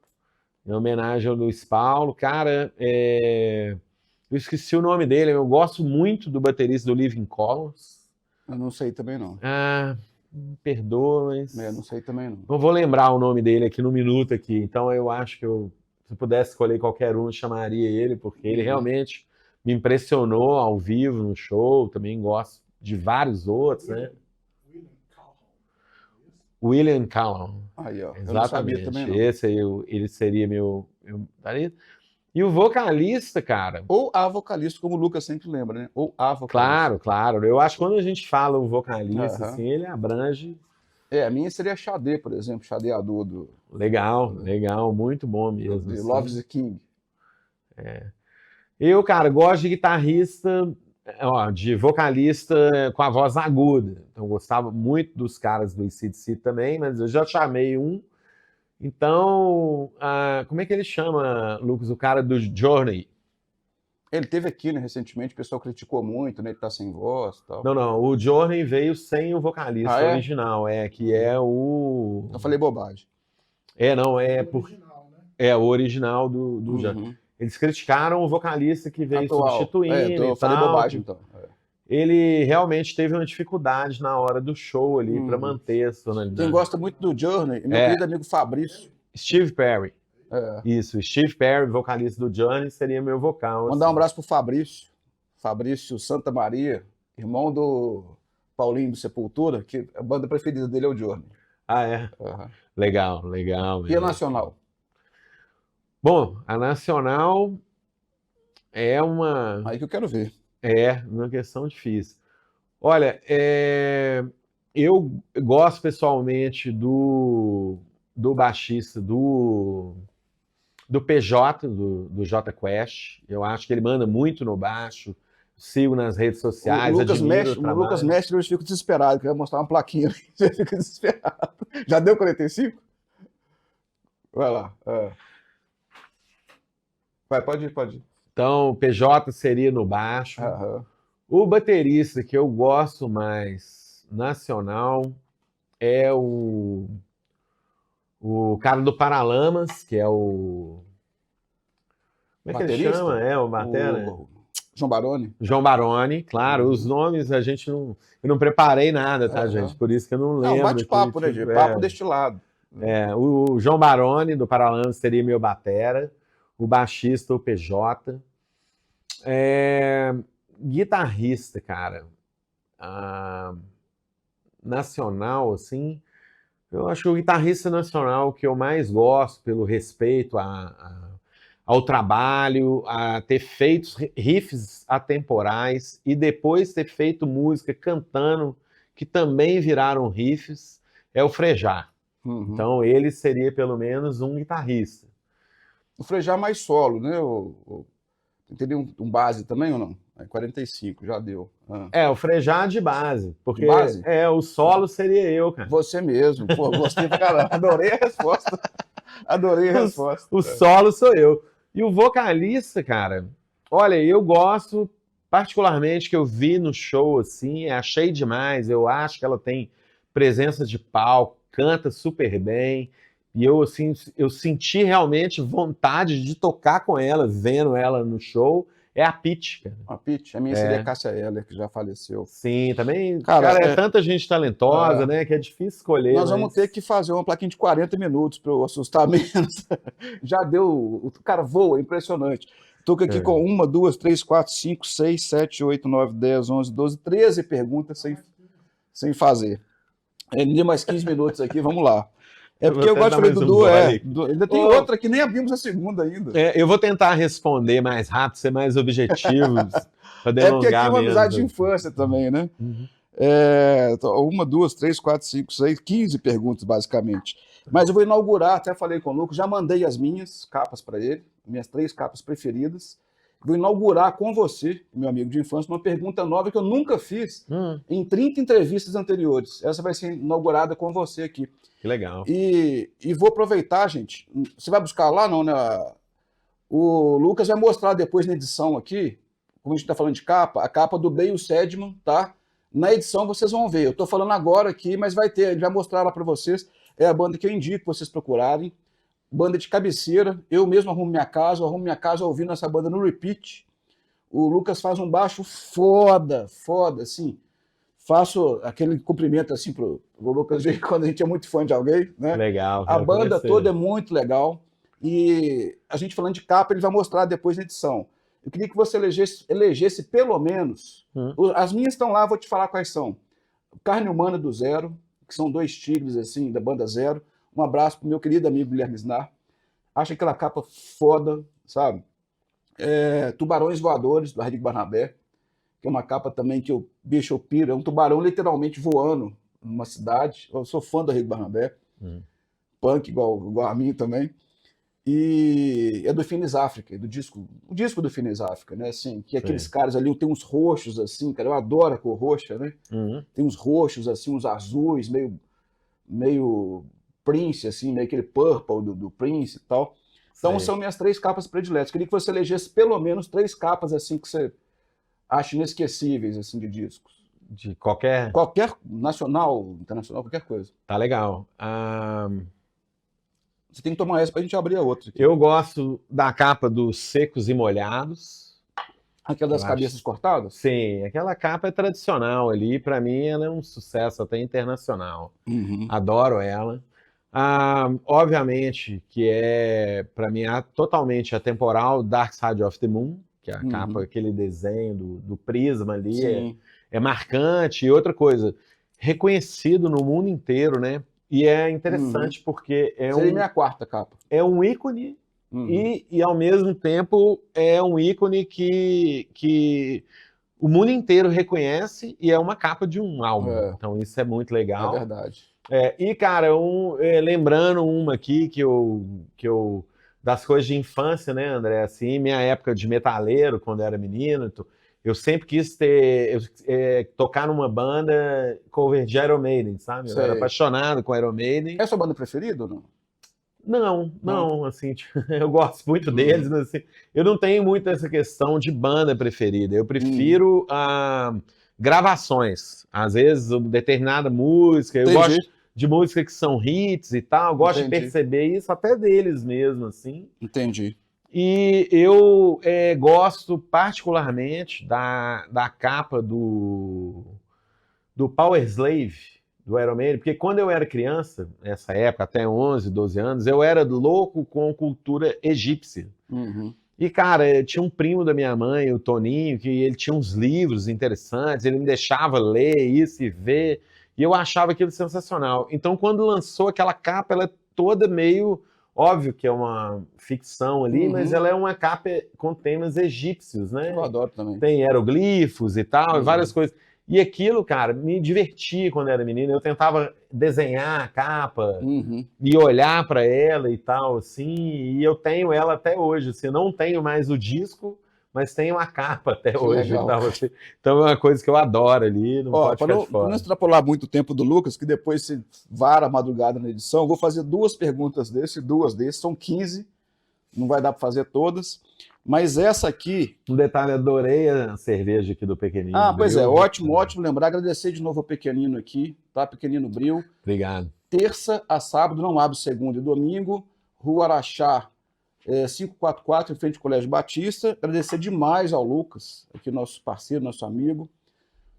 Em homenagem ao Luiz Paulo. Cara, eu esqueci o nome dele. Eu gosto muito do baterista do Living Colours. Eu não sei também, não. Me perdoa, mas... não sei também, não. Não vou lembrar o nome dele aqui no minuto aqui. Então eu acho que se eu pudesse escolher qualquer um, eu chamaria ele, porque ele realmente me impressionou ao vivo, no show. Também gosto de vários outros, né? William Callum. Aí, ó. Exatamente. Eu não sabia também, não. Esse aí, ele seria meu... E o vocalista, cara... Ou a vocalista, como o Lucas sempre lembra, né? Ou a vocalista. Claro. Eu acho que quando a gente fala o vocalista, assim, ele abrange... A minha seria Xadê, por exemplo. Xadê Adu do... Legal. Muito bom mesmo. De assim. Love the King. Eu, cara, gosto de guitarrista... de vocalista com a voz aguda. Então, eu gostava muito dos caras do AC/DC também, mas eu já chamei um. Então, como é que ele chama, Lucas, o cara do Journey? Ele teve aqui, né, recentemente, o pessoal criticou muito, né, ele tá sem voz e tal. Não, o Journey veio sem o vocalista original, que é o... Eu falei bobagem. O original do Journey. Eles criticaram o vocalista que veio substituindo. Eu falei bobagem, então. Ele realmente teve uma dificuldade na hora do show ali para manter a tonalidade. Quem gosta muito do Journey, meu querido amigo Fabrício. Steve Perry. Isso, Steve Perry, vocalista do Journey, seria meu vocal. Mandar um abraço pro Fabrício. Fabrício Santa Maria, irmão do Paulinho do Sepultura, que a banda preferida dele é o Journey. Legal. E a nacional? Bom, a nacional é uma... Aí que eu quero ver. Uma questão difícil. Olha, eu gosto pessoalmente do baixista do PJ, do J Quest. Eu acho que ele manda muito no baixo. Sigo nas redes sociais. O Lucas Mestre, eu fico desesperado, queria mostrar uma plaquinha. Eu fico desesperado. Já deu 45? Vai lá. Vai, pode ir. Então, o PJ seria no baixo. O baterista que eu gosto mais nacional é o cara do Paralamas, que é o... Como é que ele chama? O batera? João Baroni. João Baroni, claro. Os nomes eu não preparei nada, tá, gente? Por isso que eu não lembro. Bate-papo, né, gente? Papo destilado. O João Baroni, do Paralamas, seria meu batera. O baixista, o PJ. Guitarrista, cara. Nacional, assim. Eu acho que o guitarrista nacional que eu mais gosto, pelo respeito ao trabalho, a ter feito riffs atemporais e depois ter feito música cantando, que também viraram riffs, é o Frejá. Então ele seria pelo menos um guitarrista. O Frejá mais solo, né? Teria um base também ou não? 45, já deu. O Frejá de base. Porque de base? O solo seria eu, cara. Você mesmo. Pô, gostei pra caramba. Adorei a resposta. Adorei a resposta. O solo sou eu. E o vocalista, cara, olha, eu gosto particularmente que eu vi no show, assim, achei demais. Eu acho que ela tem presença de palco, canta super bem. E eu, assim, eu senti realmente vontade de tocar com ela, vendo ela no show. É a Pitty, cara. A Pitty, a minha seria a Cássia Eller, que já faleceu. Sim, também. Cara, tanta gente talentosa, né? Que é difícil escolher. Nós vamos ter que fazer uma plaquinha de 40 minutos para eu assustar menos. Já deu. O cara voa, impressionante. Estou aqui com 1, 2, 3, 4, 5, 6, 7, 8, 9, 10, 11, 12, 13 perguntas sem fazer. Ainda mais 15 minutos aqui, vamos lá. Porque eu gosto de falar Dudu, ainda tem outra que nem abrimos a segunda ainda. Eu vou tentar responder mais rápido, ser mais objetivo, para delongar porque aqui é uma mesmo. amizade de infância também, né? 1, 2, 3, 4, 5, 6, 15 perguntas, basicamente. Mas eu vou inaugurar, até falei com o Lucas, já mandei as minhas capas para ele, minhas 3 capas preferidas. Vou inaugurar com você, meu amigo de infância, uma pergunta nova que eu nunca fiz em 30 entrevistas anteriores. Essa vai ser inaugurada com você aqui. Que legal. E vou aproveitar, gente. Você vai buscar lá, não, né? O Lucas vai mostrar depois na edição aqui, como a gente está falando de capa, a capa do Bale Sedman, tá? Na edição vocês vão ver. Eu estou falando agora aqui, mas vai ter, ele vai mostrar lá para vocês. É a banda que eu indico vocês procurarem. Banda de cabeceira. Eu mesmo arrumo minha casa ouvindo essa banda no repeat. O Lucas faz um baixo foda, assim. Faço aquele cumprimento assim pro Lucas quando a gente é muito fã de alguém, né? Legal. A banda toda é muito legal. E a gente falando de capa, ele vai mostrar depois na edição. Eu queria que você elegesse pelo menos. As minhas estão lá, vou te falar quais são. Carne Humana do Zero, que são 2 tigres assim, da banda Zero. Um abraço pro meu querido amigo Guilherme Snar. Acho aquela capa foda, sabe? Tubarões Voadores, do Henrique Barnabé, que é uma capa também que eu piro. É um tubarão literalmente voando numa cidade. Eu sou fã do Henrique Barnabé. Punk, igual a mim também. E é do Phineas Africa, o disco do Phineas Africa, né? Assim, que aqueles caras ali tem uns roxos, assim, cara. Eu adoro a cor roxa, né? Tem uns roxos, assim, uns azuis, meio Prince, assim, meio aquele purple do Prince e tal. Então são minhas 3 capas prediletas. Queria que você elegesse pelo menos 3 capas, assim, que você acha inesquecíveis, assim, de discos. De qualquer? Qualquer, nacional, internacional, qualquer coisa. Tá legal. Você tem que tomar essa pra gente abrir a outra. Eu gosto da capa dos Secos e Molhados. Aquela das cabeças cortadas? Sim, aquela capa é tradicional ali. Pra mim, ela é um sucesso até internacional. Adoro ela. Obviamente que é, para mim, totalmente atemporal, Dark Side of the Moon, que é a capa, aquele desenho do prisma ali, é marcante. E outra coisa, reconhecido no mundo inteiro, né? E é interessante porque seria minha 4ª capa. É um ícone e, ao mesmo tempo, é um ícone que o mundo inteiro reconhece e é uma capa de um álbum. Então isso é muito legal. É verdade. E, cara, lembrando uma aqui que eu das coisas de infância, né, André? Assim, minha época de metaleiro, quando eu era menino, eu sempre quis tocar numa banda cover de Iron Maiden, sabe? Eu era apaixonado com Iron Maiden. É a sua banda preferida ou não? Não, assim, eu gosto muito deles, mas assim, eu não tenho muito essa questão de banda preferida. Eu prefiro gravações. Às vezes, determinada música, eu gosto de música que são hits e tal, eu gosto de perceber isso até deles mesmo, assim. Entendi. E eu gosto particularmente da capa do Power Slave, do Iron Maiden, porque quando eu era criança, nessa época, até 11, 12 anos, eu era louco com cultura egípcia. Uhum. E, cara, tinha um primo da minha mãe, o Toninho, que ele tinha uns livros interessantes, ele me deixava ler isso e ver, e eu achava aquilo sensacional. Então, quando lançou aquela capa, ela é toda meio... Óbvio que é uma ficção ali, mas ela é uma capa com temas egípcios, né? Eu adoro também. Tem hieroglifos e tal, várias coisas. E aquilo, cara, me divertia quando era menino. Eu tentava desenhar a capa e olhar para ela e tal, assim. E eu tenho ela até hoje. Assim, não tenho mais o disco, mas tenho a capa até hoje. Legal. Tal, assim. Então é uma coisa que eu adoro ali, não pode ficar de Para fora. não extrapolar muito o tempo do Lucas, que depois se vara a madrugada na edição, eu vou fazer 2 perguntas desse, 2 desses, são 15, não vai dar para fazer todas. Mas essa aqui... Um detalhe, adorei a cerveja aqui do Pequenino. Pois é, Bril. ótimo lembrar. Agradecer de novo ao Pequenino aqui, tá? Pequenino Bril. Obrigado. Terça a sábado, não abre segunda e domingo. Rua Araxá, 544, em frente ao Colégio Batista. Agradecer demais ao Lucas, aqui nosso parceiro, nosso amigo,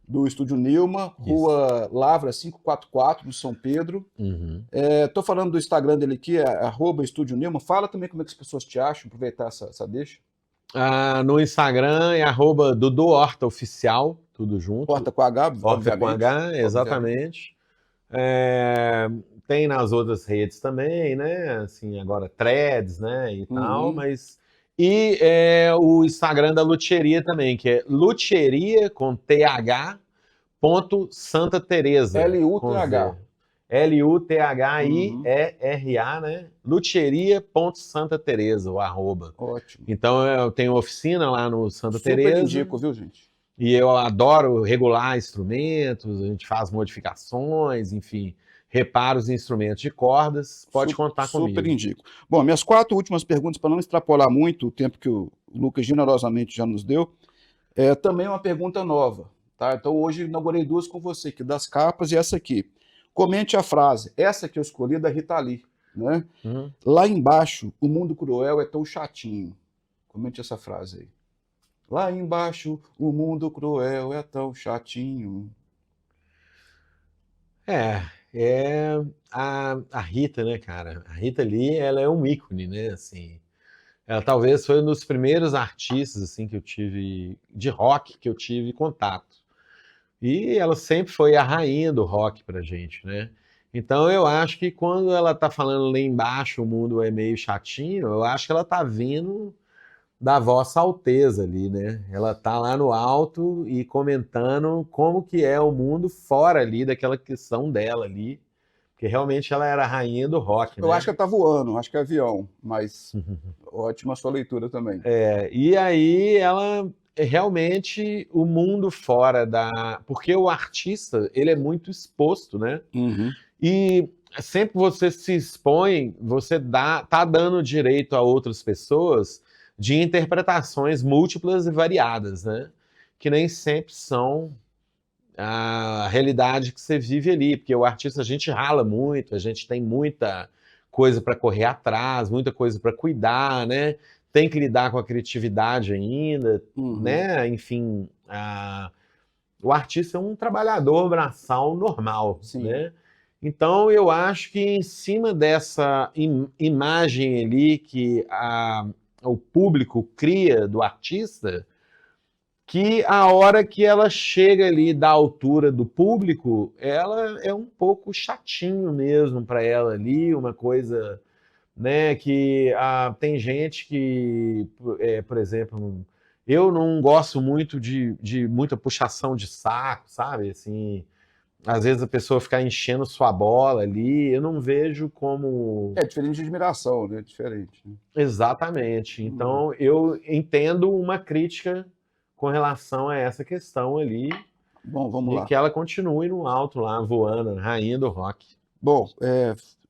do Estúdio Nilma. Rua Lavra, 544, no São Pedro. Tô falando do Instagram dele aqui, @Estúdio Nilma. Fala também como é que as pessoas te acham, aproveitar essa deixa. No Instagram é @Dudu Horta Oficial, tudo junto. Horta com H, Horta com H, exatamente. Tem nas outras redes também, né? Assim, agora Threads, né? E tal, mas... E o Instagram da Luthieria também, que é Luthieria com TH, ponto Santa Teresa. LUTH. LUTHIERA, né? Luthieria.Santa Teresa, o @. Ótimo. Então eu tenho oficina lá no Santa Super Teresa. indico, viu, gente? E eu adoro regular instrumentos, a gente faz modificações, enfim, repara os instrumentos de cordas, pode contar comigo. Super indico. Bom, minhas 4 últimas perguntas, para não extrapolar muito o tempo que o Lucas generosamente já nos deu, também uma pergunta nova, tá? Então hoje inaugurei 2 com você, que das capas e essa aqui. Comente a frase, essa que eu escolhi da Rita Lee, né? Lá embaixo, o mundo cruel é tão chatinho. Comente essa frase aí. Lá embaixo, o mundo cruel é tão chatinho. A Rita, né, cara? A Rita Lee, ela é um ícone, né, assim. Ela talvez foi um dos primeiros artistas, assim, que eu tive, de rock, que eu tive contato. E ela sempre foi a rainha do rock pra gente, né? Então eu acho que quando ela tá falando lá embaixo, o mundo é meio chatinho, eu acho que ela tá vindo da Vossa Alteza ali, né? Ela tá lá no alto e comentando como que é o mundo fora ali daquela questão dela ali, porque realmente ela era a rainha do rock, né? Eu acho que ela tá voando, acho que é avião, mas ótima a sua leitura também. E aí ela realmente o mundo fora da... Porque o artista, ele é muito exposto, né? E sempre você se expõe, você tá dando direito a outras pessoas de interpretações múltiplas e variadas, né? Que nem sempre são a realidade que você vive ali, porque o artista, a gente rala muito, a gente tem muita coisa para correr atrás, muita coisa para cuidar, né? Tem que lidar com a criatividade ainda, né? Enfim, o artista é um trabalhador braçal normal, né? Então, eu acho que em cima dessa imagem ali que o público cria do artista, que a hora que ela chega ali da altura do público, ela é um pouco chatinho mesmo para ela ali, uma coisa, né, que tem gente que, por exemplo, eu não gosto muito de muita puxação de saco, sabe, assim, às vezes a pessoa ficar enchendo sua bola ali, eu não vejo como... É diferente de admiração, né? Diferente. Né? Exatamente. Então, eu entendo uma crítica com relação a essa questão ali. Bom, vamos lá. E que ela continue no alto lá, voando, rainha do rock. Bom,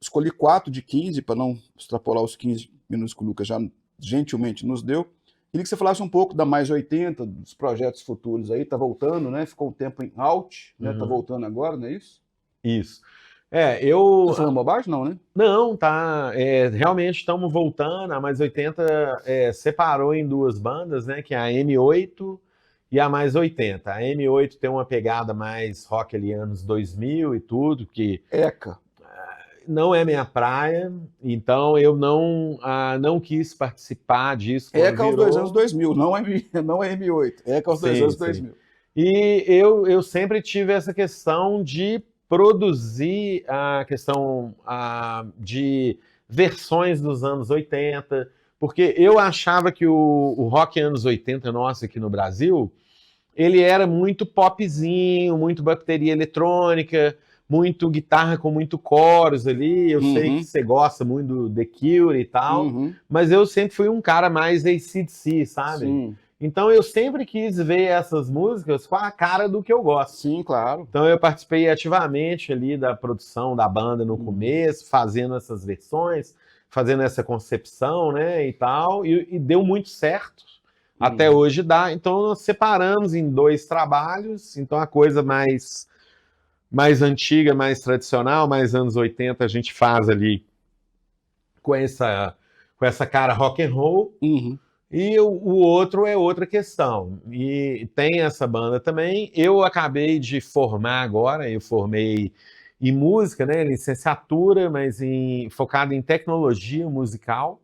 escolhi 4 de 15, para não extrapolar os 15 minutos que o Lucas já gentilmente nos deu. Queria que você falasse um pouco da Mais 80, dos projetos futuros aí, tá voltando, né? Ficou um tempo em out, né? Tá voltando agora, não é isso? Isso. Eu... Tá falando bobagem, não, né? Não, tá. Realmente estamos voltando. A Mais 80 separou em 2 bandas, né? Que é a M8 e a mais 80. A M8 tem uma pegada mais rock ali anos 2000 e tudo, que ECA. não é minha praia, então eu não quis participar disso. ECA aos 2 anos 2000, não é M8. ECA aos 2 anos 2000. E eu sempre tive essa questão de produzir a questão de versões dos anos 80, porque eu achava que o rock anos 80 nosso aqui no Brasil, ele era muito popzinho, muito bateria eletrônica, muito guitarra com muito coros ali. Eu sei que você gosta muito do The Cure e tal, mas eu sempre fui um cara mais AC/DC, sabe? Sim. Então eu sempre quis ver essas músicas com a cara do que eu gosto. Sim, claro. Então eu participei ativamente ali da produção da banda no começo, fazendo essas versões, fazendo essa concepção, né, e tal, e deu muito certo. Até hoje dá. Então nós separamos em 2 trabalhos. Então a coisa mais antiga, mais tradicional, mais anos 80, a gente faz ali com essa cara rock and roll. E o outro é outra questão. E tem essa banda também. Eu acabei de formar agora, eu formei em música, né, licenciatura, mas focado em tecnologia musical.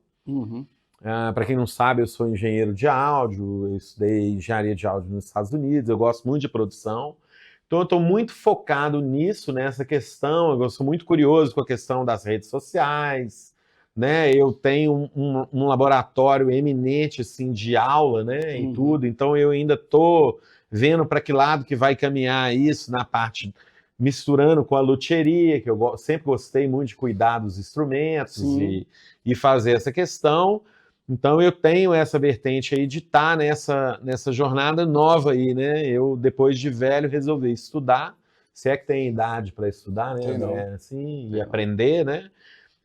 Para quem não sabe, eu sou engenheiro de áudio, eu estudei engenharia de áudio nos Estados Unidos, eu gosto muito de produção. Então eu estou muito focado nisso, nessa questão, eu sou muito curioso com a questão das redes sociais, né? Eu tenho um laboratório eminente assim, de aula, né? E tudo, então eu ainda estou vendo para que lado que vai caminhar isso na parte, misturando com a luthieria, que eu sempre gostei muito de cuidar dos instrumentos e fazer essa questão. Então eu tenho essa vertente aí de estar nessa jornada nova aí, né? Eu, depois de velho, resolvi estudar, se é que tem idade para estudar, né? Assim, e aprender, né?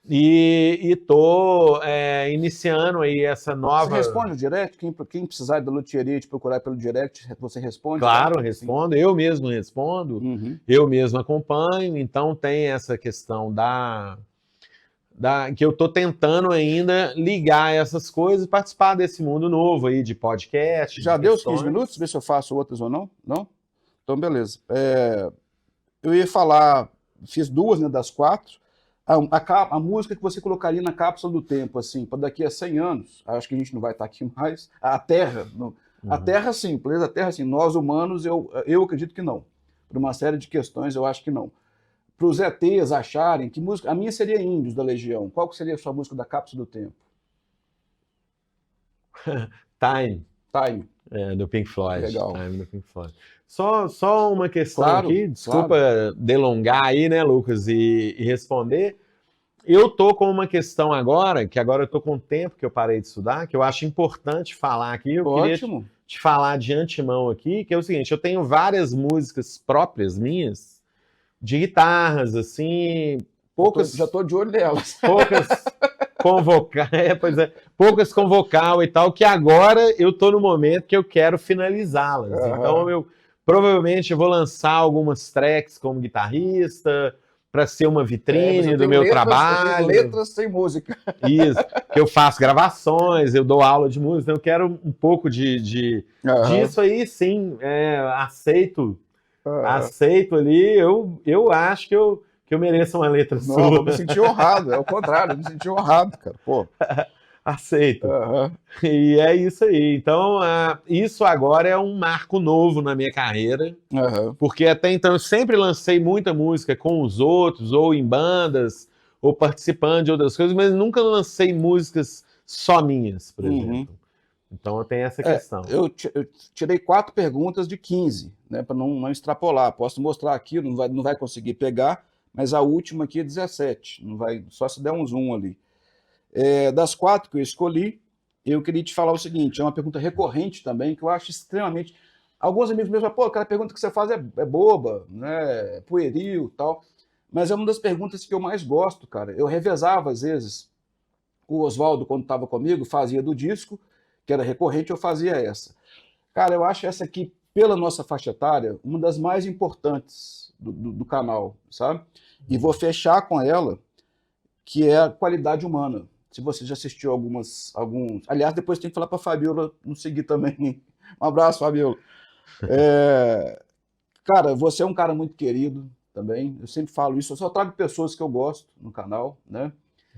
E tô iniciando aí essa nova... Você responde o direct? Quem precisar da luthieria te procurar pelo direct, você responde? Claro, respondo. Eu mesmo respondo, eu mesmo acompanho. Então tem essa questão que eu estou tentando ainda ligar essas coisas e participar desse mundo novo aí de podcast. Já deu os 15 minutos? Ver se eu faço outras ou não? Não? Então, beleza. Eu ia falar, fiz 2, né, das 4. A música que você colocaria na cápsula do tempo, assim, para daqui a 100 anos, acho que a gente não vai estar aqui mais, a Terra, a Terra sim, o planeta Terra sim, nós humanos, eu acredito que não. Por uma série de questões, eu acho que não. Para os ETs acharem que música... A minha seria Índios, da Legião. Qual que seria a sua música da cápsula do tempo? Time. Do Pink Floyd. Legal. Time do Pink Floyd. Só uma questão aqui, desculpa delongar aí, né, Lucas, e responder. Eu tô com uma questão agora, que agora eu tô com o tempo que eu parei de estudar, que eu acho importante falar aqui. Eu queria te falar de antemão aqui, que é o seguinte, eu tenho várias músicas próprias minhas, de guitarras, assim, poucas... Já tô de olho nelas. Poucas poucas com vocal e tal, que agora eu tô no momento que eu quero finalizá-las. Então eu provavelmente vou lançar algumas tracks como guitarrista, para ser uma vitrine do meu trabalho. Letras sem música. Isso, que eu faço gravações, eu dou aula de música, então eu quero um pouco disso aí, sim, aceito ali, eu acho que eu mereço uma letra sua. Não, eu me senti honrado, é o contrário, eu me senti honrado, cara, pô. Aceito. E é isso aí. Então, isso agora é um marco novo na minha carreira, porque até então eu sempre lancei muita música com os outros, ou em bandas, ou participando de outras coisas, mas nunca lancei músicas só minhas, por exemplo. Então eu tenho essa questão. Eu tirei 4 perguntas de 15, né, para não extrapolar. Posso mostrar aqui, não vai conseguir pegar, mas a última aqui é 17, não vai, só se der um zoom ali. Das 4 que eu escolhi, eu queria te falar o seguinte, é uma pergunta recorrente também, que eu acho extremamente... Alguns amigos meus falam, pô, aquela pergunta que você faz é boba, né, é pueril e tal, mas é uma das perguntas que eu mais gosto, cara. Eu revezava, às vezes, o Oswaldo, quando estava comigo, fazia do disco, que era recorrente, eu fazia essa. Cara, eu acho essa aqui, pela nossa faixa etária, uma das mais importantes do canal, sabe? E vou fechar com ela, que é a qualidade humana. Se você já assistiu alguns... Aliás, depois tem que falar para a Fabiola nos seguir também. Um abraço, Fabiola. Cara, você é um cara muito querido também. Eu sempre falo isso. Eu só trago pessoas que eu gosto no canal, né?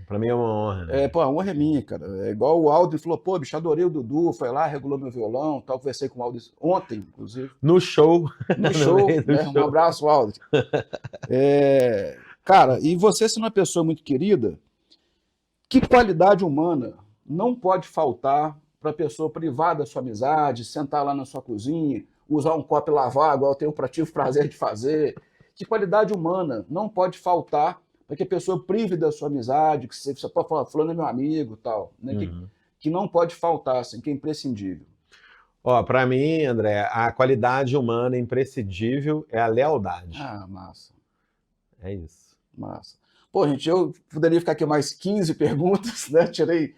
Pra mim é uma honra. Né? Pô, a honra é minha, cara. É igual o Aldo falou, pô, bicho, adorei o Dudu, foi lá, regulou meu violão, tal. Conversei com o Aldo ontem, inclusive. No show. No show, né? Um abraço, Aldo. Cara, e você sendo uma pessoa muito querida, que qualidade humana não pode faltar para a pessoa privar da sua amizade, sentar lá na sua cozinha, usar um copo e lavar, igual eu tenho o prazer de fazer? Que qualidade humana não pode faltar para que a pessoa prive da sua amizade, que você pode falar, fulano é meu amigo, tal, né? Que não pode faltar, assim, que é imprescindível. Ó, para mim, André, a qualidade humana imprescindível é a lealdade. Ah, massa. É isso. Massa. Pô, gente, eu poderia ficar aqui mais 15 perguntas, né? Tirei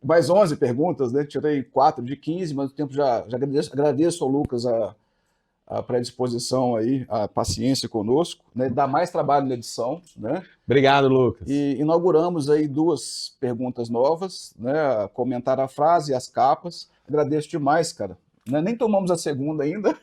mais 11 perguntas, né? Tirei 4 de 15, mas o tempo já agradeço ao Lucas a predisposição aí, a paciência conosco, né? Dá mais trabalho na edição, né? Obrigado, Lucas. E inauguramos aí 2 perguntas novas, né? Comentar a frase e as capas. Agradeço demais, cara. Nem tomamos a segunda ainda.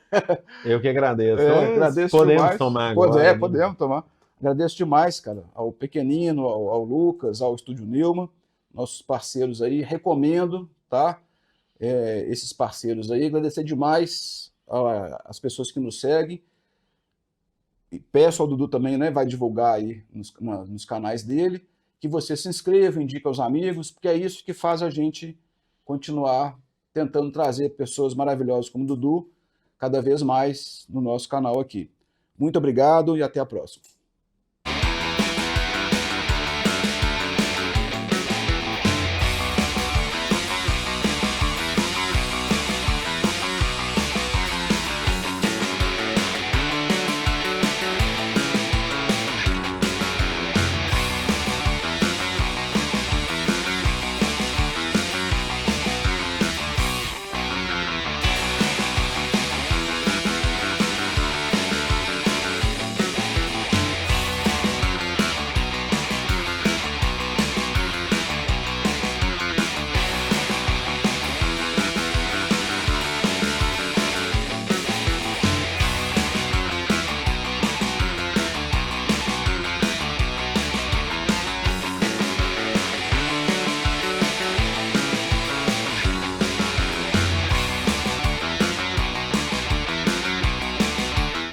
Eu que agradeço. Agradeço podemos demais. tomar agora. Podemos tomar. Agradeço demais, cara, ao Pequenino, ao Lucas, ao Estúdio Nilma, nossos parceiros aí. Recomendo, tá? Esses parceiros aí. Agradecer demais às pessoas que nos seguem. E peço ao Dudu também, né? Vai divulgar aí nos canais dele. Que você se inscreva, indique aos amigos, porque é isso que faz a gente continuar tentando trazer pessoas maravilhosas como o Dudu cada vez mais no nosso canal aqui. Muito obrigado e até a próxima.